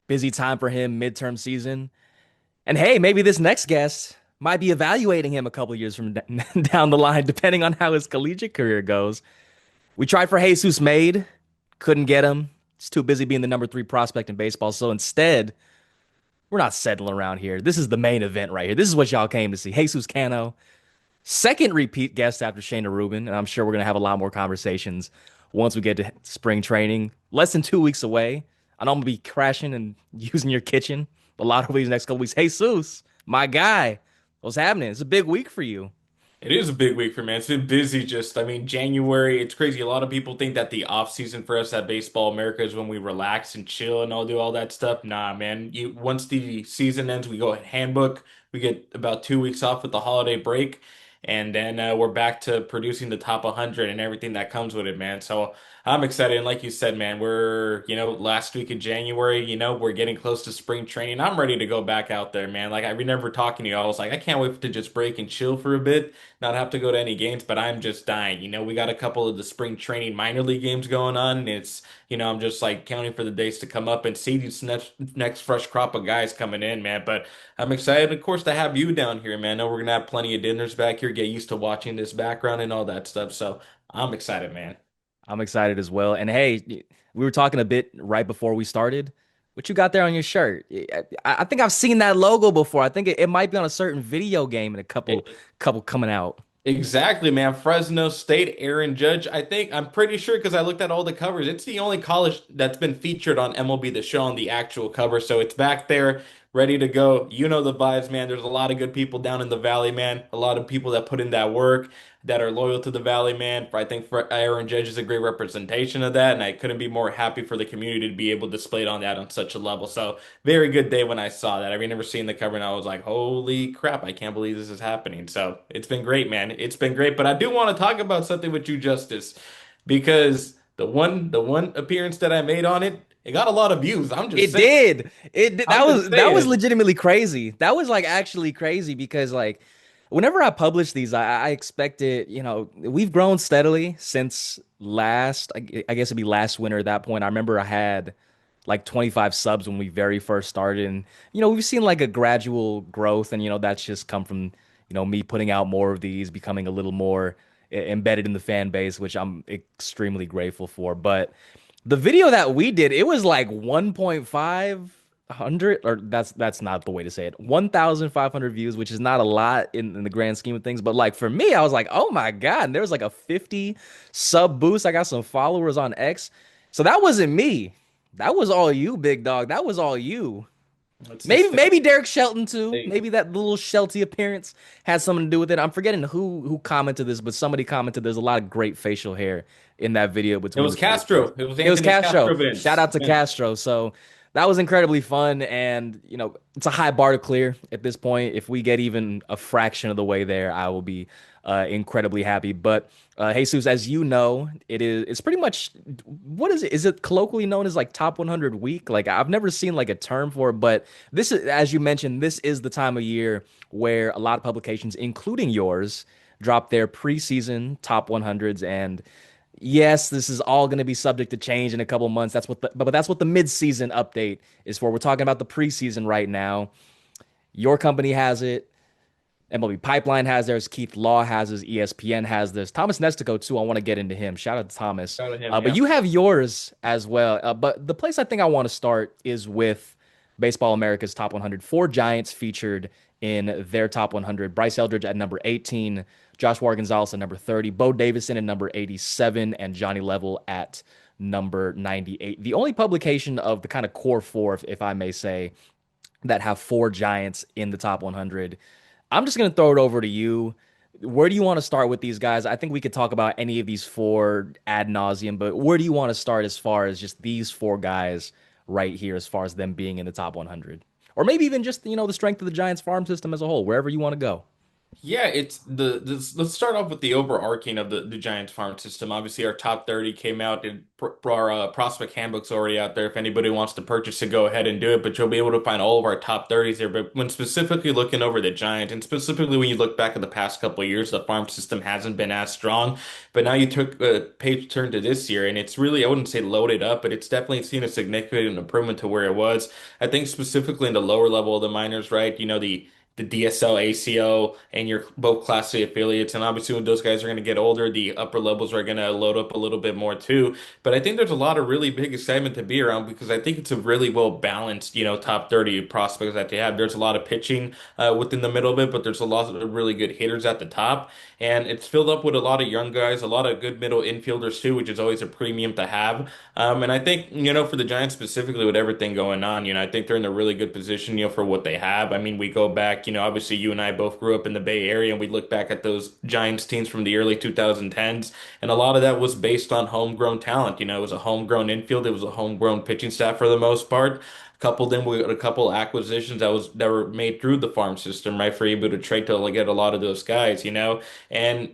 Busy time for him, midterm season. And hey, maybe this next guest might be evaluating him a couple years from down the line, depending on how his collegiate career goes. We tried for Jesus Made, couldn't get him. He's too busy being the number 3 prospect in baseball. So instead, we're not settling around here. This is the main event right here. This is what y'all came to see. Jesus Cano, second repeat guest after Shayna Rubin, and I'm sure we're gonna have a lot more conversations once we get to spring training. Less than 2 weeks away. I know I'm gonna be crashing and using your kitchen a lot over these next couple weeks. Jesus, my guy, what's happening? It's a big week for you. It is a big week for me. It's been busy. Just, I mean, January, it's crazy. A lot of people think that the off season for us at Baseball America is when we relax and chill and all do all that stuff. Nah, man. Once the season ends, we go handbook. We get about 2 weeks off with the holiday break, and then we're back to producing the top 100 and everything that comes with it, man. So I'm excited. And like you said, man, last week of January, we're getting close to spring training. I'm ready to go back out there, man. Like I remember talking to you, I was like, I can't wait to just break and chill for a bit, not have to go to any games, but I'm just dying. We got a couple of the spring training minor league games going on, and I'm just like counting for the days to come up and see these next fresh crop of guys coming in, man. But I'm excited, of course, to have you down here, man. I know we're gonna have plenty of dinners back here, get used to watching this background and all that stuff. So I'm excited, man. I'm excited as well. And hey, we were talking a bit right before we started. What you got there on your shirt? I think I've seen that logo before. I think it might be on a certain video game in a couple coming out. Exactly, man. Fresno State, Aaron Judge. I'm pretty sure because I looked at all the covers. It's the only college that's been featured on MLB The Show on the actual cover. So it's back there, ready to go. You know the vibes, man. There's a lot of good people down in the Valley, man. A lot of people that put in that work, that are loyal to the Valley, man. I think for Aaron Judge is a great representation of that, and I couldn't be more happy for the community to be able to display it on that on such a level. So very good day when I saw that. I remember seeing the cover and I was like, holy crap, I can't believe this is happening. So it's been great, man. It's been great. But I do want to talk about something with you, Justice, because the one appearance that I made on it, it got a lot of views. I'm just It saying. did. It did. I'm just That was saying. legitimately crazy. That was like actually crazy because like whenever I publish these, I expected, we've grown steadily since I guess it'd be last winter at that point. I remember I had like 25 subs when we very first started. And, we've seen like a gradual growth. And, that's just come from, me putting out more of these, becoming a little more embedded in the fan base, which I'm extremely grateful for. But the video that we did, it was like 1.5 hundred, or that's not the way to say it. 1,500 views, which is not a lot in the grand scheme of things. But like for me, I was like, oh my God. And there was like a 50 sub boost. I got some followers on X. So that wasn't me. That was all you, big dog. That was all you. It's Maybe this maybe Derek Shelton too. thing. Maybe that little Shelty appearance has something to do with it. I'm forgetting who commented this, but somebody commented there's a lot of great facial hair in that video It between was the two of us. Castro. It was It was Anthony Castro. Castro, Shout Vince. out to Yeah. Castro. So that was incredibly fun, and it's a high bar to clear at this point. If we get even a fraction of the way there, I will be incredibly happy. But Jesus, as you know, it's pretty much, what is it? Is it colloquially known as like Top 100 Week? Like I've never seen like a term for it, but this is, as you mentioned, this is the time of year where a lot of publications, including yours, drop their preseason top 100s. And yes, this is all going to be subject to change in a couple months. But that's what the mid-season update is for. We're talking about the preseason right now. Your company has it. MLB Pipeline has theirs. Keith Law has his. ESPN has this. Thomas Nestico too. I want to get into him. Shout out to Thomas. Shout out to him, But yeah. you have yours as well. But the place I think I want to start is with Baseball America's Top 100. Four Giants featured in their Top 100. Bryce Eldridge at number 18, Josuar Gonzalez at number 30, Bo Davidson at number 87, and Jhonny Level at number 98. The only publication of the kind of core four, if I may say, that have four Giants in the top 100. I'm just going to throw it over to you. Where do you want to start with these guys? I think we could talk about any of these four ad nauseum, but where do you want to start as far as just these four guys right here, as far as them being in the top 100? Or maybe even just, the strength of the Giants farm system as a whole, wherever you want to go. Yeah, it's let's start off with the overarching of the Giants farm system. Obviously, our top 30 came out, and our prospect handbook's already out there. If anybody wants to purchase it, go ahead and do it. But you'll be able to find all of our top 30s there. But when specifically looking over the Giants, and specifically when you look back at the past couple of years, the farm system hasn't been as strong. But now you took a page turn to this year, and it's really, I wouldn't say loaded up, but it's definitely seen a significant improvement to where it was. I think specifically in the lower level of the minors, right? The DSL, ACO, and your both Class A affiliates. And obviously, when those guys are going to get older, the upper levels are going to load up a little bit more too. But I think there's a lot of really big excitement to be around because I think it's a really well balanced, top 30 prospects that they have. There's a lot of pitching within the middle of it, but there's a lot of really good hitters at the top. And it's filled up with a lot of young guys, a lot of good middle infielders too, which is always a premium to have. And I think, for the Giants specifically with everything going on, I think they're in a really good position, for what they have. I mean, we go back, obviously you and I both grew up in the Bay Area and we look back at those Giants teams from the early 2010s, and a lot of that was based on homegrown talent. It was a homegrown infield, it was a homegrown pitching staff for the most part. Coupled in with a couple acquisitions that were made through the farm system, right? For able to trade to like, get a lot of those guys. And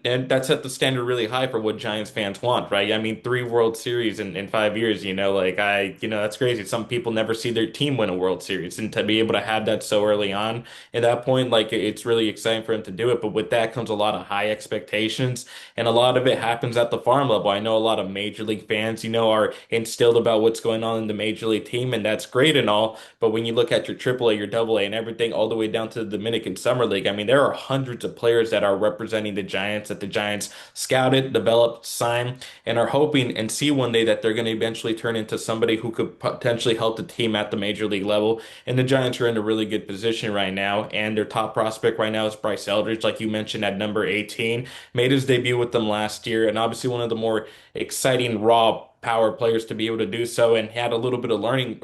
that set the standard really high for what Giants fans want, right? I mean, three World Series in 5 years, that's crazy. Some people never see their team win a World Series, and to be able to have that so early on at that point, like it's really exciting for him to do it. But with that comes a lot of high expectations, and a lot of it happens at the farm level. I know a lot of Major League fans, are instilled about what's going on in the Major League team, and that's great and all. But when you look at your AAA, your AA, and everything all the way down to the Dominican Summer League, I mean, there are hundreds of players that are representing the Giants that the Giants scouted, developed, signed, and are hoping and see one day that they're going to eventually turn into somebody who could potentially help the team at the Major League level. And the Giants are in a really good position right now. And their top prospect right now is Bryce Eldridge, like you mentioned, at number 18. Made his debut with them last year, and obviously one of the more exciting raw power players to be able to do so, and had a little bit of learning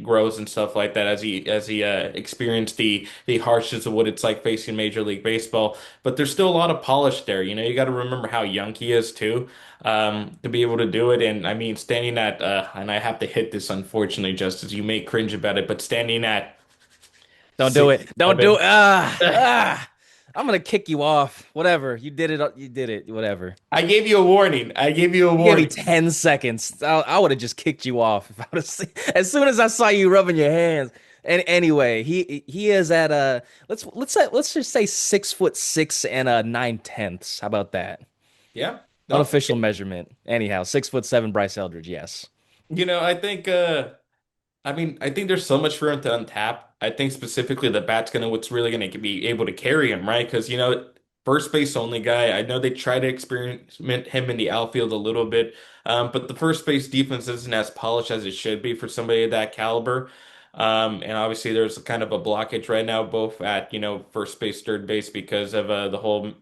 growth and stuff like that as he experienced the harshness of what it's like facing Major League Baseball. But there's still a lot of polish there. You got to remember how young he is too, to be able to do it. And I mean, standing at and I have to hit this unfortunately, just as you may cringe about it, but standing at Don't do six it. Don't do it. seven. I'm gonna kick you off. Whatever. You did it. You did it. Whatever. I gave you a warning. I gave you a You gave me warning. 10 seconds. I would have just kicked you off if I would have seen, as soon as I saw you rubbing your hands. And anyway, he is at let's just say 6'6" and 9/10. How about that? Yeah. No. Unofficial measurement. Anyhow, 6'7" Bryce Eldridge. Yes. I think I think there's so much for him to untap. I think specifically the bat's gonna what's really gonna be able to carry him, right? Because first base only guy. I know they try to experiment him in the outfield a little bit, but the first base defense isn't as polished as it should be for somebody of that caliber. And obviously there's kind of a blockage right now, both at first base, third base because of the whole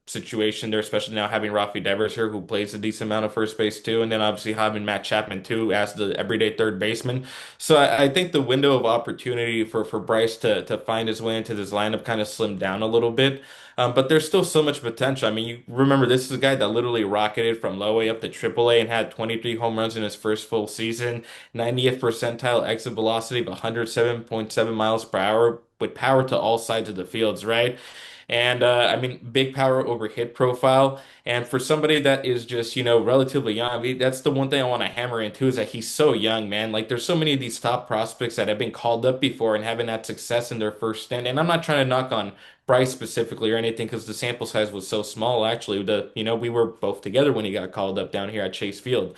situation there, especially now having Rafi Devers here, who plays a decent amount of first base too, and then obviously having Matt Chapman too as the everyday third baseman. So I think the window of opportunity for Bryce to find his way into this lineup kind of slimmed down a little bit. But there's still so much potential. I mean, you remember this is a guy that literally rocketed from low A up to triple A and had 23 home runs in his first full season, 90th percentile exit velocity of 107.7 miles per hour with power to all sides of the fields, right? And I mean, big power over hit profile. And for somebody that is just, relatively young, I mean, that's the one thing I want to hammer into is that he's so young, man. Like, there's so many of these top prospects that have been called up before and haven't had success in their first stint. And I'm not trying to knock on Bryce specifically or anything because the sample size was so small, actually. We were both together when he got called up down here at Chase Field.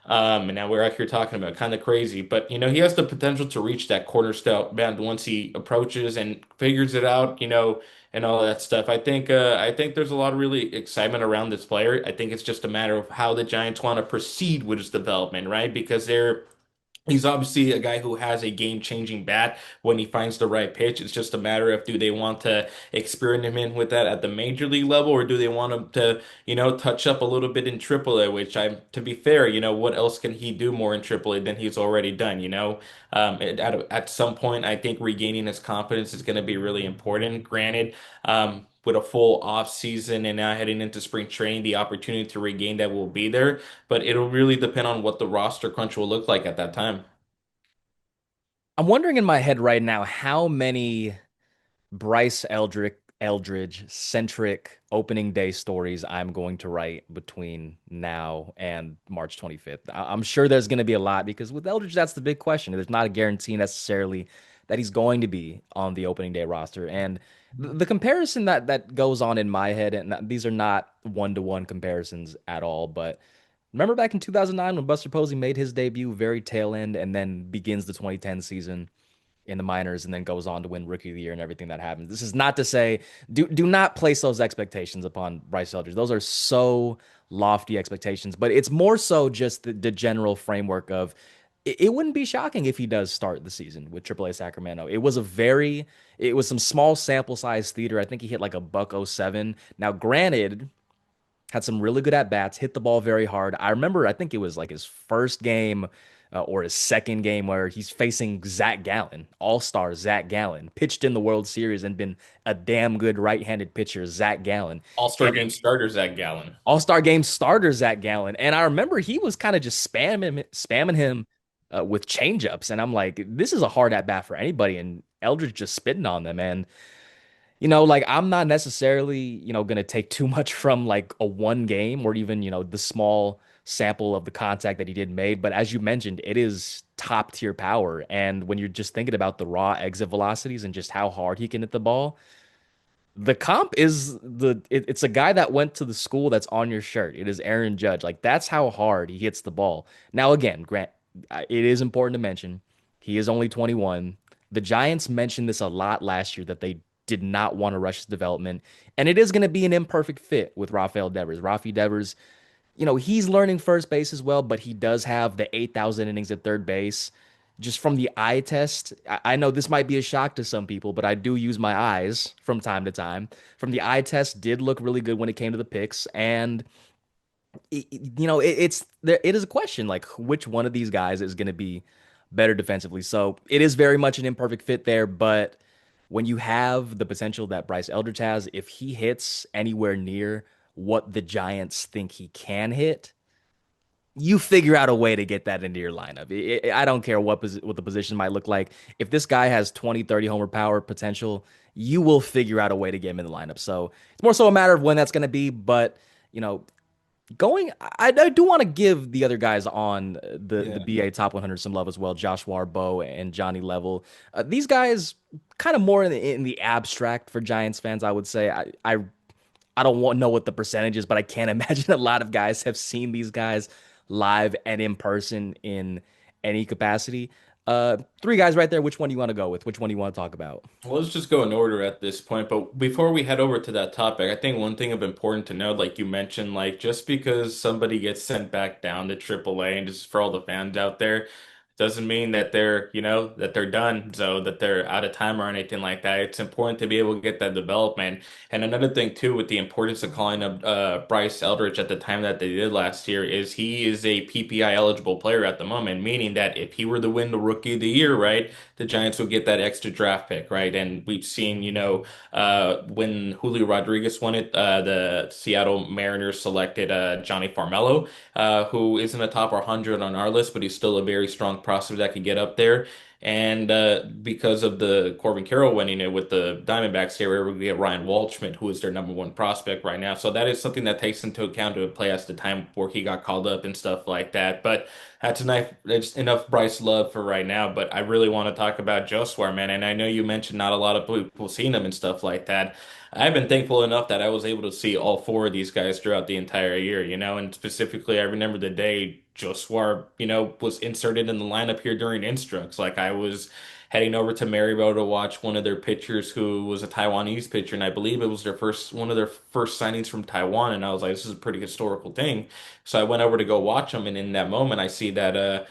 And now we're out here talking about kind of crazy, but he has the potential to reach that cornerstone band once he approaches and figures it out, and all that stuff. I think there's a lot of really excitement around this player. I think it's just a matter of how the Giants want to proceed with his development, right? Because he's obviously a guy who has a game-changing bat when he finds the right pitch. It's just a matter of do they want to experiment with that at the major league level, or do they want him to, touch up a little bit in AAA, which to be fair, what else can he do more in AAA than he's already done, at some point, I think regaining his confidence is going to be really important. Granted, with a full off season and now heading into spring training, the opportunity to regain that will be there, but it'll really depend on what the roster crunch will look like at that time. I'm wondering in my head right now how many Bryce Eldridge centric opening day stories I'm going to write between now and March 25th. I'm sure there's going to be a lot because with Eldridge, that's the big question. There's not a guarantee necessarily that he's going to be on the opening day roster. And the comparison that goes on in my head, and these are not one-to-one comparisons at all, but remember back in 2009 when Buster Posey made his debut very tail end and then begins the 2010 season in the minors and then goes on to win Rookie of the Year and everything that happens. This is not to say do not place those expectations upon Bryce Eldridge. Those are so lofty expectations, but it's more so just the general framework of it wouldn't be shocking if he does start the season with AAA Sacramento. It was some small sample size theater. I think he hit like a buck oh 07. Now, granted, had some really good at bats, hit the ball very hard. I remember, I think it was like his first game or his second game where he's facing Zach Gallen, all-star Zach Gallen, pitched in the World Series and been a damn good right-handed pitcher, Zach Gallen. All-Star And game starter Zach Gallen. all-star game starter Zach Gallen. And I remember he was kind of just spamming him with changeups. And I'm like, this is a hard at bat for anybody. And Eldridge just spitting on them. And like I'm not necessarily, gonna take too much from like a one game or even, the small sample of the contact that he did made. But as you mentioned, it is top tier power. And when you're just thinking about the raw exit velocities and just how hard he can hit the ball, the comp is it's a guy that went to the school that's on your shirt. It is Aaron Judge. Like that's how hard he hits the ball. Now again, Grant, it is important to mention he is only 21. The Giants mentioned this a lot last year that they did not want to rush his development, and it is going to be an imperfect fit with Rafael Devers. Rafi Devers, he's learning first base as well, but he does have the 8,000 innings at third base. Just from the eye test, I know this might be a shock to some people, but I do use my eyes from time to time. From the eye test, did look really good when it came to the picks, and it's there. It is a question like which one of these guys is going to be better defensively. So it is very much an imperfect fit there, but when you have the potential that Bryce Eldridge has, if he hits anywhere near what the Giants think he can hit, you figure out a way to get that into your lineup. I don't care what the position might look like. If this guy has 20, 30 homer power potential, you will figure out a way to get him in the lineup. So it's more so a matter of when that's going to be. But, you know, I do want to give the other guys on the Yeah. BA Top 100 some love as well. Josuar Bo and Jhonny Level. These guys kind of more in the abstract for Giants fans, I would say. I don't know what the percentage is, but I can't imagine a lot of guys have seen these guys live and in person in any capacity. Three guys right there. Which one do you want to go with? Which one do you want to talk about? Well, let's just go in order at this point. But before we head over to that topic, I think one thing of important to note, like you mentioned, like just because somebody gets sent back down to AAA, and just for all the fans out there, doesn't mean that they're done, so that they're out of time or anything like that. It's important to be able to get that development. And another thing too, with the importance of calling up Bryce Eldridge at the time that they did last year, is he is a PPI eligible player at the moment, meaning that if he were to win the Rookie of the Year, right, the Giants would get that extra draft pick, right? And we've seen, when Julio Rodriguez won it, the Seattle Mariners selected Johnny Farmelo, who isn't a top 100 on our list, but he's still a very strong prospect that could get up there. And because of the Corbin Carroll winning it with the Diamondbacks, they were able to get Ryan Waldschmidt, who is their number one prospect right now. So that is something that takes into account to play as the time before he got called up and stuff like that. But that's enough Bryce love for right now. But I really want to talk about Josuar, man. And I know you mentioned not a lot of people seeing him and stuff like that. I've been thankful enough that I was able to see all four of these guys throughout the entire year, and specifically I remember the day Josuar, was inserted in the lineup here during Instructs. Like I was heading over to Maryville to watch one of their pitchers who was a Taiwanese pitcher, and I believe it was one of their first signings from Taiwan, and I was like, this is a pretty historical thing. So I went over to go watch them, and in that moment I see that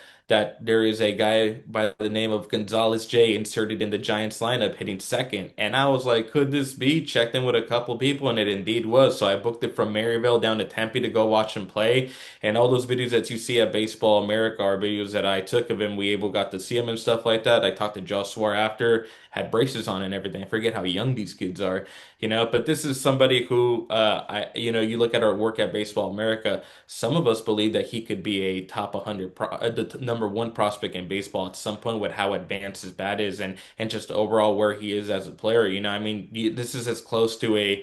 there is a guy by the name of Gonzalez J inserted in the Giants lineup hitting second. And I was like, could this be? Checked in with a couple people and it indeed was. So I booked it from Maryville down to Tempe to go watch him play. And all those videos that you see at Baseball America are videos that I took of him. Got to see him and stuff like that. I talked to Joshua after, had braces on and everything. I forget how young these kids are, but this is somebody who, you look at our work at Baseball America, some of us believe that he could be a top 100, the number one prospect in baseball at some point with how advanced his bat is and just overall where he is as a player. I mean, this is as close to a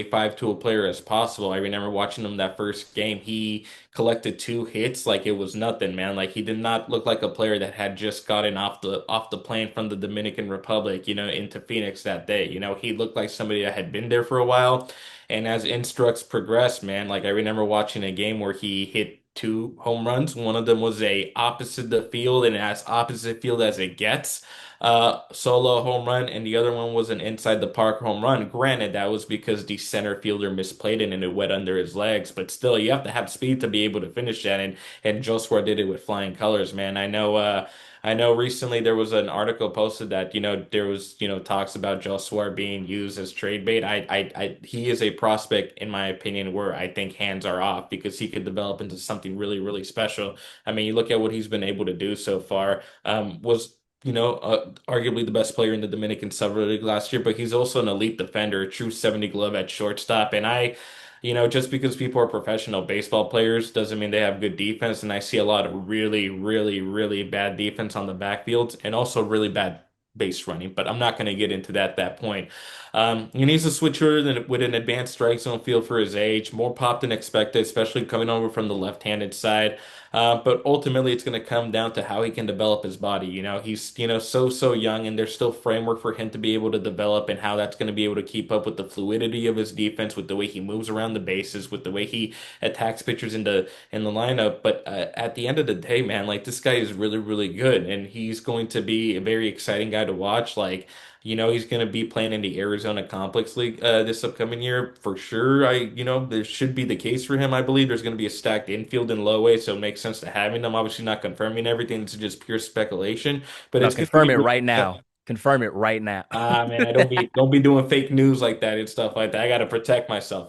five-tool player as possible. I remember watching him that first game. He collected two hits like it was nothing, man. Like he did not look like a player that had just gotten off the plane from the Dominican Republic, into Phoenix that day. He looked like somebody that had been there for a while. And as instructs progressed, man, like I remember watching a game where he hit two home runs. One of them was a opposite the field and as opposite field as it gets, solo home run, and the other one was an inside the park home run. Granted, that was because the center fielder misplayed it and it went under his legs, but still, you have to have speed to be able to finish that. And Joshua did it with flying colors, man. I know recently there was an article posted that, there was, talks about Joshua being used as trade bait. He is a prospect, in my opinion, where I think hands are off because he could develop into something really, really special. I mean, you look at what he's been able to do so far, was arguably the best player in the Dominican Summer League last year, but he's also an elite defender, a true 70 glove at shortstop. And just because people are professional baseball players doesn't mean they have good defense. And I see a lot of really, really, really bad defense on the backfields and also really bad base running. But I'm not going to get into that point. He needs a switcher with an advanced strike zone feel for his age, more pop than expected, especially coming over from the left-handed side. But ultimately, it's going to come down to how he can develop his body. He's, so young, and there's still framework for him to be able to develop and how that's going to be able to keep up with the fluidity of his defense, with the way he moves around the bases, with the way he attacks pitchers in the lineup. But at the end of the day, man, like this guy is really, really good, and he's going to be a very exciting guy to watch. Like, he's going to be playing in the Arizona Complex League this upcoming year for sure. There should be the case for him. I believe there's going to be a stacked infield in low A, so it makes sense to having them. Obviously, not confirming everything. It's just pure speculation, but No, it's going to be confirm it really. right now. Confirm it right now. Ah, man, I don't be doing fake news like that and stuff like that. I got to protect myself,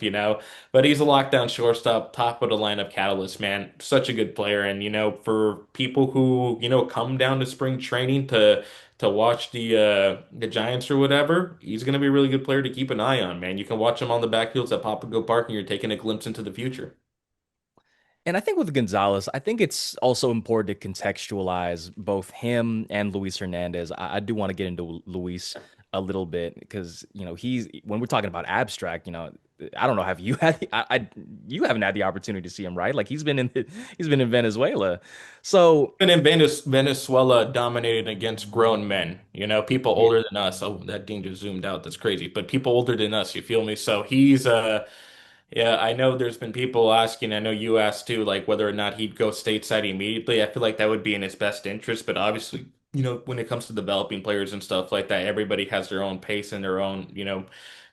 But he's a lockdown shortstop, top of the lineup catalyst, man. Such a good player, and for people who come down to spring training to watch the Giants or whatever, he's gonna be a really good player to keep an eye on, man. You can watch him on the backfields at Papago Park, and you're taking a glimpse into the future. And I think with Gonzalez, I think it's also important to contextualize both him and Luis Hernandez. I do want to get into Luis a little bit because he's when we're talking about abstract. I don't know. Have you had? You haven't had the opportunity to see him, right? Like he's been in Venezuela, so And in Venezuela dominated against grown men, people yeah. older than us. Oh, that thing just zoomed out. That's crazy. But people older than us, you feel me? So he's yeah, I know there's been people asking, I know you asked too, like whether or not he'd go stateside immediately. I feel like that would be in his best interest, but obviously, when it comes to developing players and stuff like that, everybody has their own pace and their own,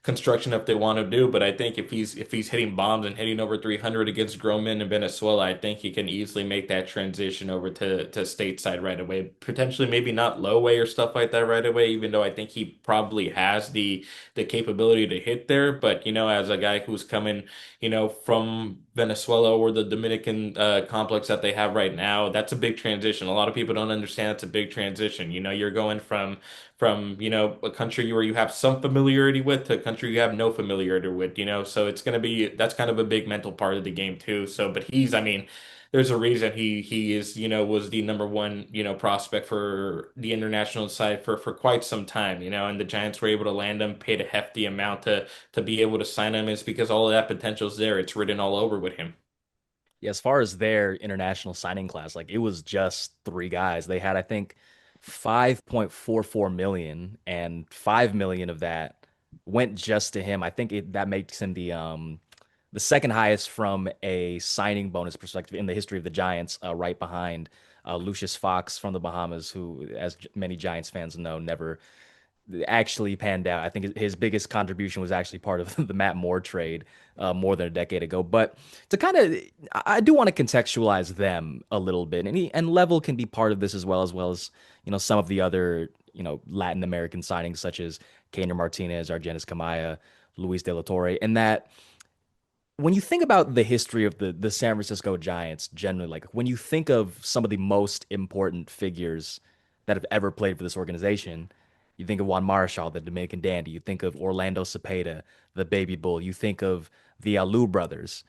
construction if they want to do. But I think if he's hitting bombs and hitting over 300 against grown men in Venezuela, I think he can easily make that transition over to stateside right away. Potentially maybe not low way or stuff like that right away, even though I think he probably has the capability to hit there. But as a guy who's coming from Venezuela or the Dominican complex that they have right now, that's a big transition. A lot of people don't understand it's a big transition. You're going from a country where you have some familiarity with to a country you have no familiarity with. So it's going to be that's kind of a big mental part of the game too. So, but I mean, there's a reason he is, was the number one, prospect for the international side for quite some time, and the Giants were able to land him, paid a hefty amount to be able to sign him. It's because all of that potential is there. It's written all over with him. Yeah, as far as their international signing class, like it was just three guys. They had, I think, 5.44 million, and 5 million of that went just to him. I think that makes him the second highest from a signing bonus perspective in the history of the Giants, right behind Lucius Fox from the Bahamas, who, as many Giants fans know, never actually panned out. I think his biggest contribution was actually part of the Matt Moore trade more than a decade ago. But to kind of, I do want to contextualize them a little bit, and Level can be part of this as well as some of the other Latin American signings such as Keiner Martinez, Argenis Camaya, Luis De La Torre, and that when you think about the history of the San Francisco Giants generally, like when you think of some of the most important figures that have ever played for this organization, you think of Juan Marichal, the Dominican dandy. You think of Orlando Cepeda, the baby bull. You think of the Alou brothers.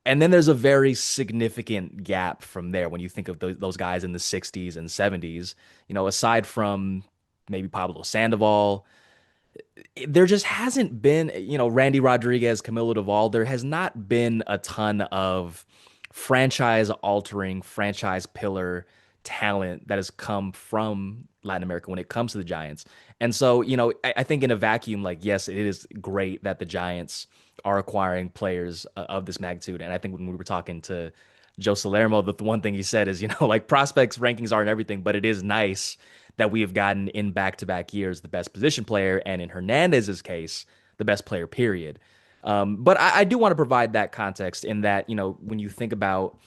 And then there's a very significant gap from there when you think of those guys in the 60s and 70s. Aside from maybe Pablo Sandoval, there just hasn't been, Randy Rodriguez, Camilo Doval. There has not been a ton of franchise altering, franchise pillar talent that has come from Latin America when it comes to the Giants. And so, I think in a vacuum, like, yes, it is great that the Giants are acquiring players of this magnitude. And I think when we were talking to Joe Salermo, the one thing he said is, like prospects rankings aren't everything, but it is nice that we have gotten in back-to-back years the best position player, and in Hernandez's case, the best player, period. But I do want to provide that context in that, when you think about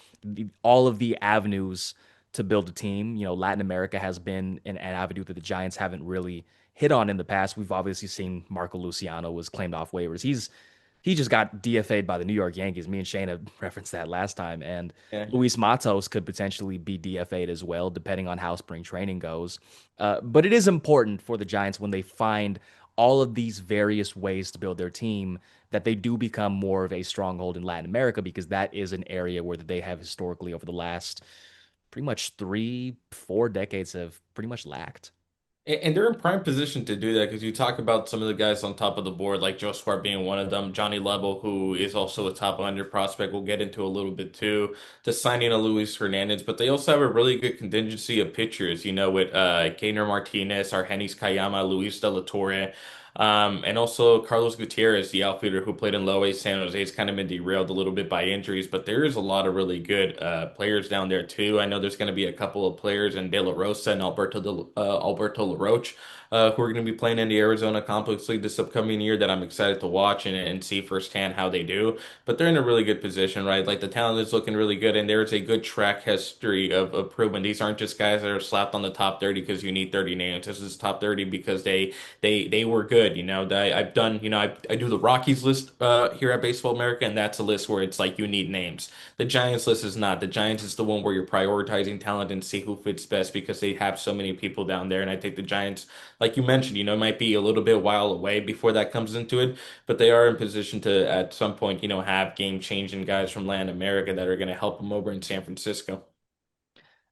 all of the avenues to build a team, Latin America has been an avenue that the Giants haven't really hit on in the past. We've obviously seen Marco Luciano was claimed off waivers. He just got DFA'd by the New York Yankees. Me and Shane have referenced that last time. And Yeah. Luis Matos could potentially be DFA'd as well, depending on how spring training goes. But it is important for the Giants when they find all of these various ways to build their team that they do become more of a stronghold in Latin America, because that is an area where they have historically over the last pretty much 3, 4 decades have pretty much lacked. And they're in prime position to do that because you talk about some of the guys on top of the board, like Josuar being one of them, Jhonny Level, who is also a top 100 prospect. We'll get into a little bit too, to signing a Luis Hernandez. But they also have a really good contingency of pitchers, with Keiner Martinez, Argenis Kayama, Luis De La Torre. And also Carlos Gutierrez, the outfielder who played in Low A San Jose, has kind of been derailed a little bit by injuries, but there is a lot of really good players down there too. I know there's going to be a couple of players in De La Rosa and Alberto LaRoche, who are going to be playing in the Arizona Complex League this upcoming year that I'm excited to watch and see firsthand how they do. But they're in a really good position, right? Like the talent is looking really good, and there's a good track history of proven. These aren't just guys that are slapped on the top 30 because you need 30 names. This is top 30 because they were good. I've done, I do the Rockies list here at Baseball America, and that's a list where it's like you need names. The Giants list is not. The Giants is the one where you're prioritizing talent and see who fits best because they have so many people down there. And I think the Giants, like you mentioned, might be a little bit while away before that comes into it, but they are in position to at some point, have game-changing guys from Latin America that are going to help them over in San Francisco.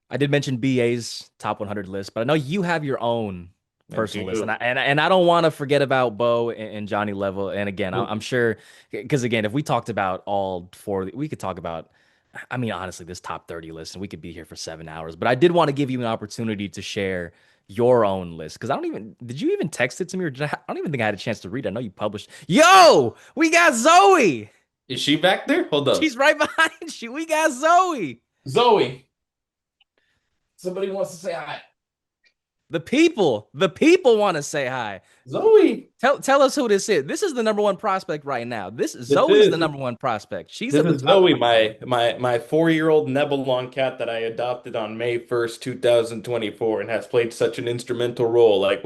I did mention BA's top 100 list, but I know you have your own I personal list, and do. I don't want to forget about Bo and Jhonny Level. And again, I'm sure, because again, if we talked about all four, we could talk about. I mean, honestly, this top 30 list, and we could be here for 7 hours. But I did want to give you an opportunity to share your own list, because I don't even did you even text it to me, or I don't even think I had a chance to read it. I know you published. Yo, we got Zoe. Is she back there? Hold up. She's right behind you. We got Zoe. Zoe. Somebody wants to say hi. The people want to say hi. Zoe, Tell us who this is. This is the number one prospect right now. This this Zoe's the is number one prospect. She's this at the is top of Zoe, my list. my 4-year-old Nebelong cat that I adopted on May 1st, 2024, and has played such an instrumental role. Like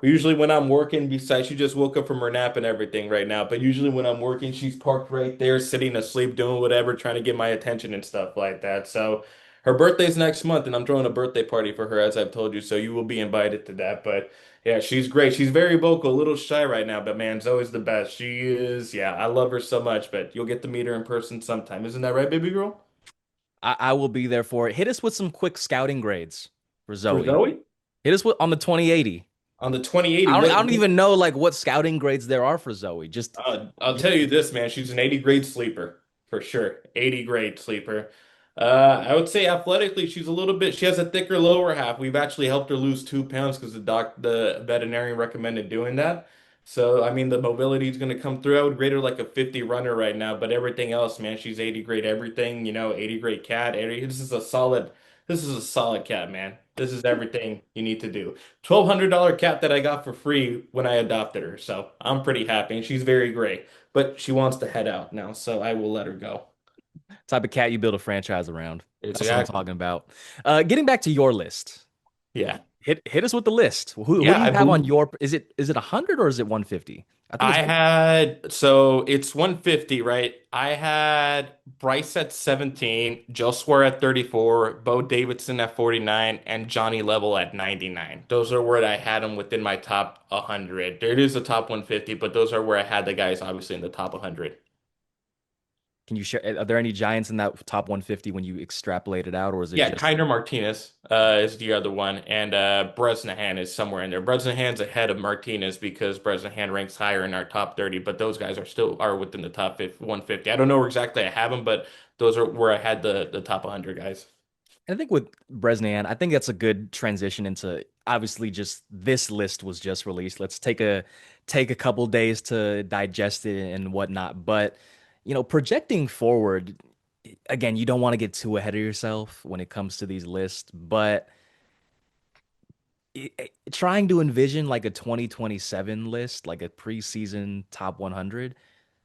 usually when I'm working, besides she just woke up from her nap and everything right now, but usually when I'm working, she's parked right there, sitting asleep, doing whatever, trying to get my attention and stuff like that. So her birthday's next month, and I'm throwing a birthday party for her, as I've told you. So you will be invited to that. But yeah, she's great. She's very vocal, a little shy right now, but man, Zoe's the best. She is, yeah, I love her so much, but you'll get to meet her in person sometime. Isn't that right, baby girl? I will be there for it. Hit us with some quick scouting grades for For Zoe. Zoe? Hit us with on the 2080. On the 2080, I don't even know like what scouting grades there are for Zoe. Just I'll tell you this, man. She's an 80 grade sleeper for sure. 80 grade sleeper. I would say athletically, she has a thicker lower half. We've actually helped her lose 2 pounds because the veterinarian recommended doing that. So, I mean, the mobility is going to come through. I would grade her like a 50 runner right now, but everything else, man, she's 80 grade everything, 80 grade cat. This is a solid cat, man. This is everything you need to do. $1,200 cat that I got for free when I adopted her. So I'm pretty happy. And she's very great, but she wants to head out now. So I will let her go. type of cat you build a franchise around. That's what I'm Exactly. talking about. Getting back to your list. Yeah. Hit us with the list. Who Yeah. do you I have on believe your is it 100 or is it 150? I think it's I had, so it's 150, right? I had Bryce at 17, Josuar at 34, Bo Davidson at 49, and Jhonny Level at 99. Those are where I had them within my top 100. There is a top 150, but those are where I had the guys obviously in the top 100. Can you share? Are there any Giants in that top 150 when you extrapolate it out, or is it Yeah, just Kinder Martinez is the other one, and Bresnahan is somewhere in there. Bresnahan's ahead of Martinez because Bresnahan ranks higher in our top 30, but those guys are within the top 50, 150. I don't know where exactly I have them, but those are where I had the top 100 guys. I think with Bresnan, I think that's a good transition into obviously just this list was just released. Let's take a couple days to digest it and whatnot. But projecting forward, again, you don't want to get too ahead of yourself when it comes to these lists. But trying to envision like a 2027 list, like a preseason top 100,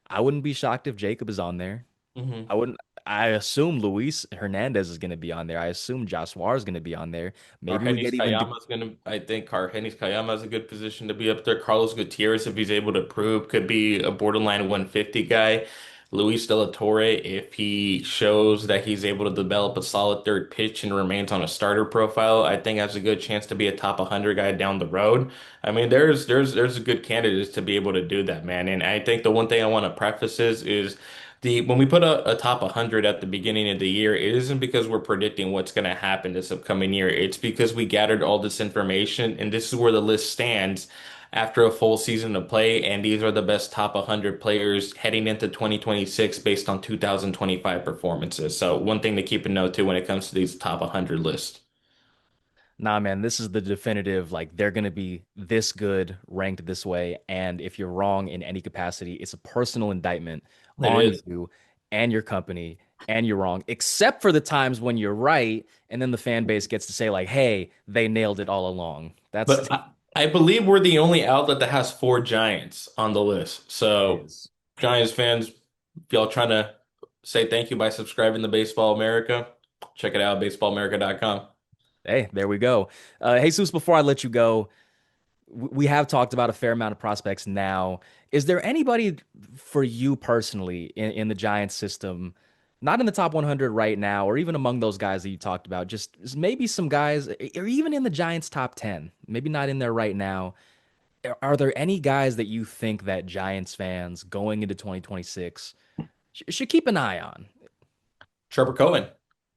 I wouldn't be shocked if Jacob is on there. hmm I wouldn't. I assume Luis Hernandez is going to be on there. I assume Josuar is going to be on there. Maybe we Argenis get even. Kayama's gonna, I think Argenis Kayama is a good position to be up there. Carlos Gutierrez, if he's able to prove, could be a borderline 150 guy. Luis De La Torre, if he shows that he's able to develop a solid third pitch and remains on a starter profile, I think has a good chance to be a top 100 guy down the road. I mean, there's a good candidates to be able to do that, man. And I think the one thing I want to preface is the when we put a top 100 at the beginning of the year, it isn't because we're predicting what's going to happen this upcoming year. It's because we gathered all this information, and this is where the list stands after a full season of play. And these are the best top 100 players heading into 2026 based on 2025 performances. So, one thing to keep in note too when it comes to these top 100 lists. Nah, man, this is the definitive. Like they're going to be this good, ranked this way, and if you're wrong in any capacity, it's a personal indictment It on is. you and your company, and you're wrong. Except for the times when you're right, and then the fan base gets to say like, "Hey, they nailed it all along." That's But I believe we're the only outlet that has four Giants on the list. it So, is. Giants fans, if y'all trying to say thank you by subscribing to Baseball America, check it out, baseballamerica.com. Hey, there we go. Jesus, before I let you go, we have talked about a fair amount of prospects now. Is there anybody for you personally in the Giants system, not in the top 100 right now, or even among those guys that you talked about, just maybe some guys, or even in the Giants top 10, maybe not in there right now. Are there any guys that you think that Giants fans going into 2026 should keep an eye on? Trevor Cohen.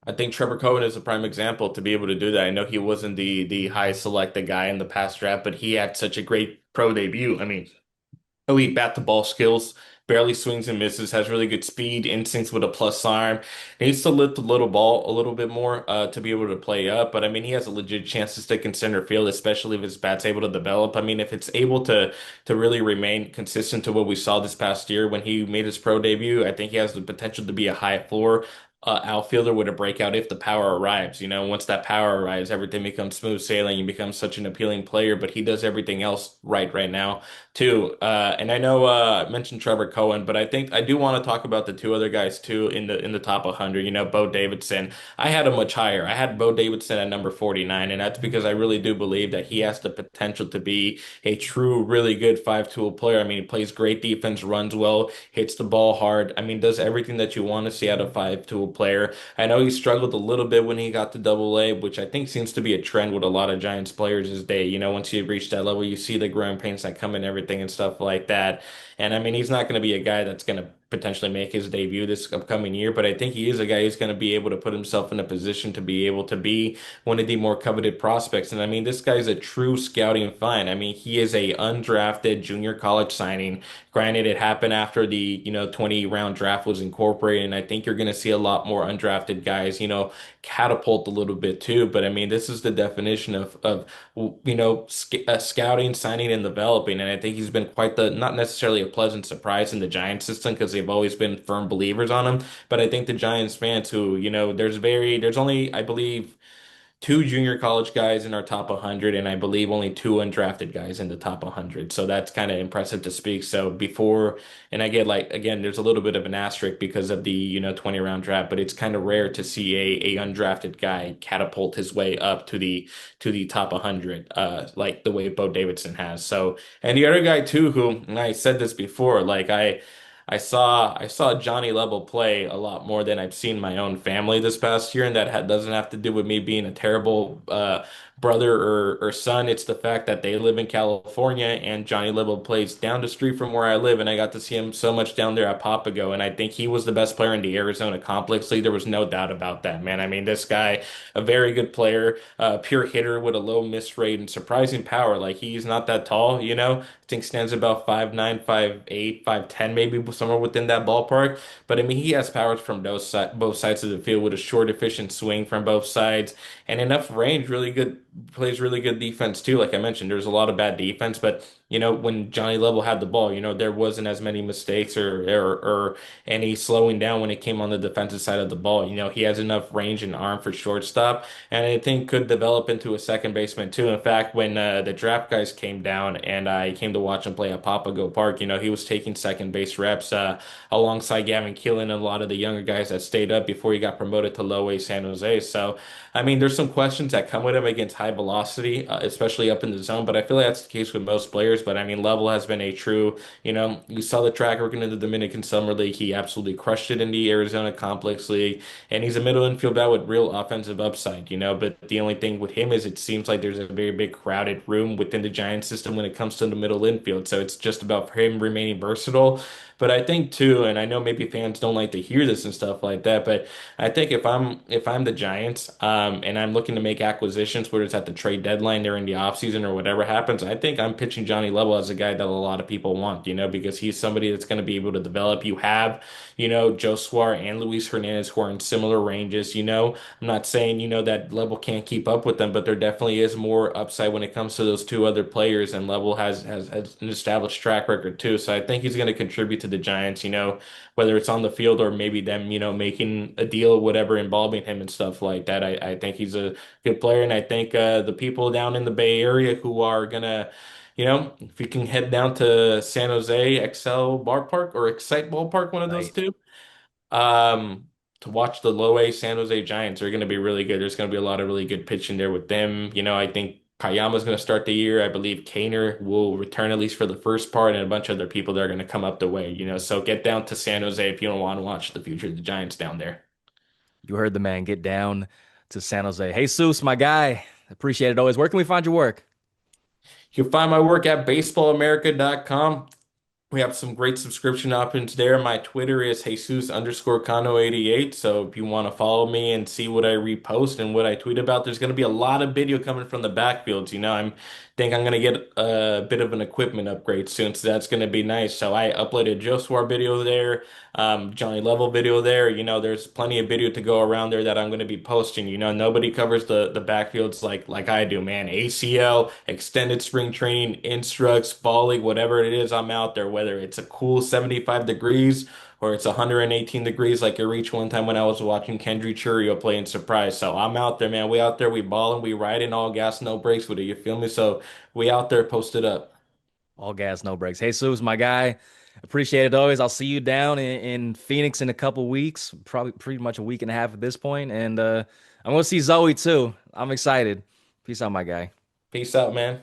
I think Trevor Cohen is a prime example to be able to do that. I know he wasn't the highest selected guy in the past draft, but he had such a great pro debut. I mean, elite bat to ball skills, barely swings and misses, has really good speed, instincts with a plus arm. He needs to lift the little ball a little bit more to be able to play up. But I mean, he has a legit chance to stick in center field, especially if his bat's able to develop. I mean, if it's able to really remain consistent to what we saw this past year when he made his pro debut, I think he has the potential to be a high floor, outfielder with a breakout if the power arrives. Once that power arrives, everything becomes smooth sailing. He becomes such an appealing player, but he does everything else right now too. And I know I mentioned Trevor Cohen, but I think I do want to talk about the two other guys too in the top 100. Bo Davidson. I had him much higher. I had Bo Davidson at number 49, and that's because I really do believe that he has the potential to be a true, really good five-tool player. I mean, he plays great defense, runs well, hits the ball hard. I mean, does everything that you want to see out of five-tool player. I know he struggled a little bit when he got to Double A, which I think seems to be a trend with a lot of Giants players these days. Once you reach that level, you see the growing pains that come in everything and stuff like that. And I mean, he's not going to be a guy that's going to potentially make his debut this upcoming year, but I think he is a guy who's going to be able to put himself in a position to be able to be one of the more coveted prospects. And I mean, this guy's a true scouting find. I mean, he is a undrafted junior college signing. Granted, it happened after the, 20 round draft was incorporated, and I think you're going to see a lot more undrafted guys, catapult a little bit too. But I mean, this is the definition of scouting, signing, and developing. And I think he's been quite the, not necessarily a pleasant surprise in the Giants system because they've always been firm believers on him. But I think the Giants fans who, there's only, I believe, two junior college guys in our top 100, and I believe only two undrafted guys in the top 100. So that's kind of impressive to speak. So before, and I get like, again, there's a little bit of an asterisk because of the, 20 round draft, but it's kind of rare to see a undrafted guy catapult his way up to the top 100, like the way Bo Davidson has. So, and the other guy too, who, and I said this before, like I saw Jhonny Level play a lot more than I've seen my own family this past year, and that doesn't have to do with me being a terrible brother or son. It's the fact that they live in California, and Jhonny Level plays down the street from where I live, and I got to see him so much down there at Papago, and I think he was the best player in the Arizona Complex League. There was no doubt about that, man. I mean, this guy, a very good player, pure hitter with a low miss rate and surprising power. Like he's not that tall, I think stands about 5'9", 5'8", 5'10", maybe somewhere within that ballpark. But I mean, he has powers from both sides of the field with a short, efficient swing from both sides and enough range. Really good, plays really good defense too. Like I mentioned, there's a lot of bad defense, but when Jhonny Level had the ball, there wasn't as many mistakes or any slowing down when it came on the defensive side of the ball. He has enough range and arm for shortstop, and I think could develop into a second baseman too. In fact, when the draft guys came down and I came to watch him play at Papago Park, he was taking second base reps alongside Gavin Keelan and a lot of the younger guys that stayed up before he got promoted to low A San Jose. So, I mean, there's some questions that come with him against high velocity, especially up in the zone, but I feel like that's the case with most players. But I mean, Level has been a true, you saw the track record in the Dominican Summer League. He absolutely crushed it in the Arizona Complex League, and he's a middle infield guy with real offensive upside, but the only thing with him is it seems like there's a very big crowded room within the Giants system when it comes to the middle infield. So it's just about him remaining versatile. But I think too, and I know maybe fans don't like to hear this and stuff like that, but I think if I'm the Giants, and I'm looking to make acquisitions, whether it's at the trade deadline or in the offseason or whatever happens, I think I'm pitching Jhonny Level as a guy that a lot of people want, because he's somebody that's going to be able to develop. You have, Josuar and Luis Hernandez who are in similar ranges, I'm not saying, that Level can't keep up with them, but there definitely is more upside when it comes to those two other players, and Level has an established track record too. So I think he's going to contribute to the Giants, whether it's on the field or maybe them, making a deal or whatever involving him and stuff like that. I think he's a good player, and I think the people down in the Bay Area who are gonna, if you can head down to San Jose Excel Ballpark or Excite Ballpark, one of those Right. two, um, to watch the low A San Jose Giants are going to be really good. There's going to be a lot of really good pitching there with them. I think Kayama's going to start the year. I believe Kaner will return at least for the first part, and a bunch of other people that are going to come up the way. So get down to San Jose if you don't want to watch the future of the Giants down there. You heard the man. Get down to San Jose. Hey, Seuss, my guy. Appreciate it always. Where can we find your work? You can find my work at baseballamerica.com. We have some great subscription options there. My Twitter is Jesus_Cano88. So if you want to follow me and see what I repost and what I tweet about, there's going to be a lot of video coming from the backfields. I'm going to get a bit of an equipment upgrade soon, so that's going to be nice. So I uploaded Josuar video there, Jhonny Level video there. There's plenty of video to go around there that I'm going to be posting. Nobody covers the backfields like I do, man. ACL, extended spring training, instructs, fall league, whatever it is, I'm out there, whether it's a cool 75 degrees or it's 118 degrees like it reached one time when I was watching Kendry Churio play in Surprise. So I'm out there, man. We out there, we balling, we riding all gas, no brakes with it. You feel me? So we out there posted up. All gas, no brakes. Hey, Sue's my guy. Appreciate it always. I'll see you down in Phoenix in a couple weeks, probably pretty much a week and a half at this point. And I'm gonna see Zoe too. I'm excited. Peace out, my guy. Peace out, man.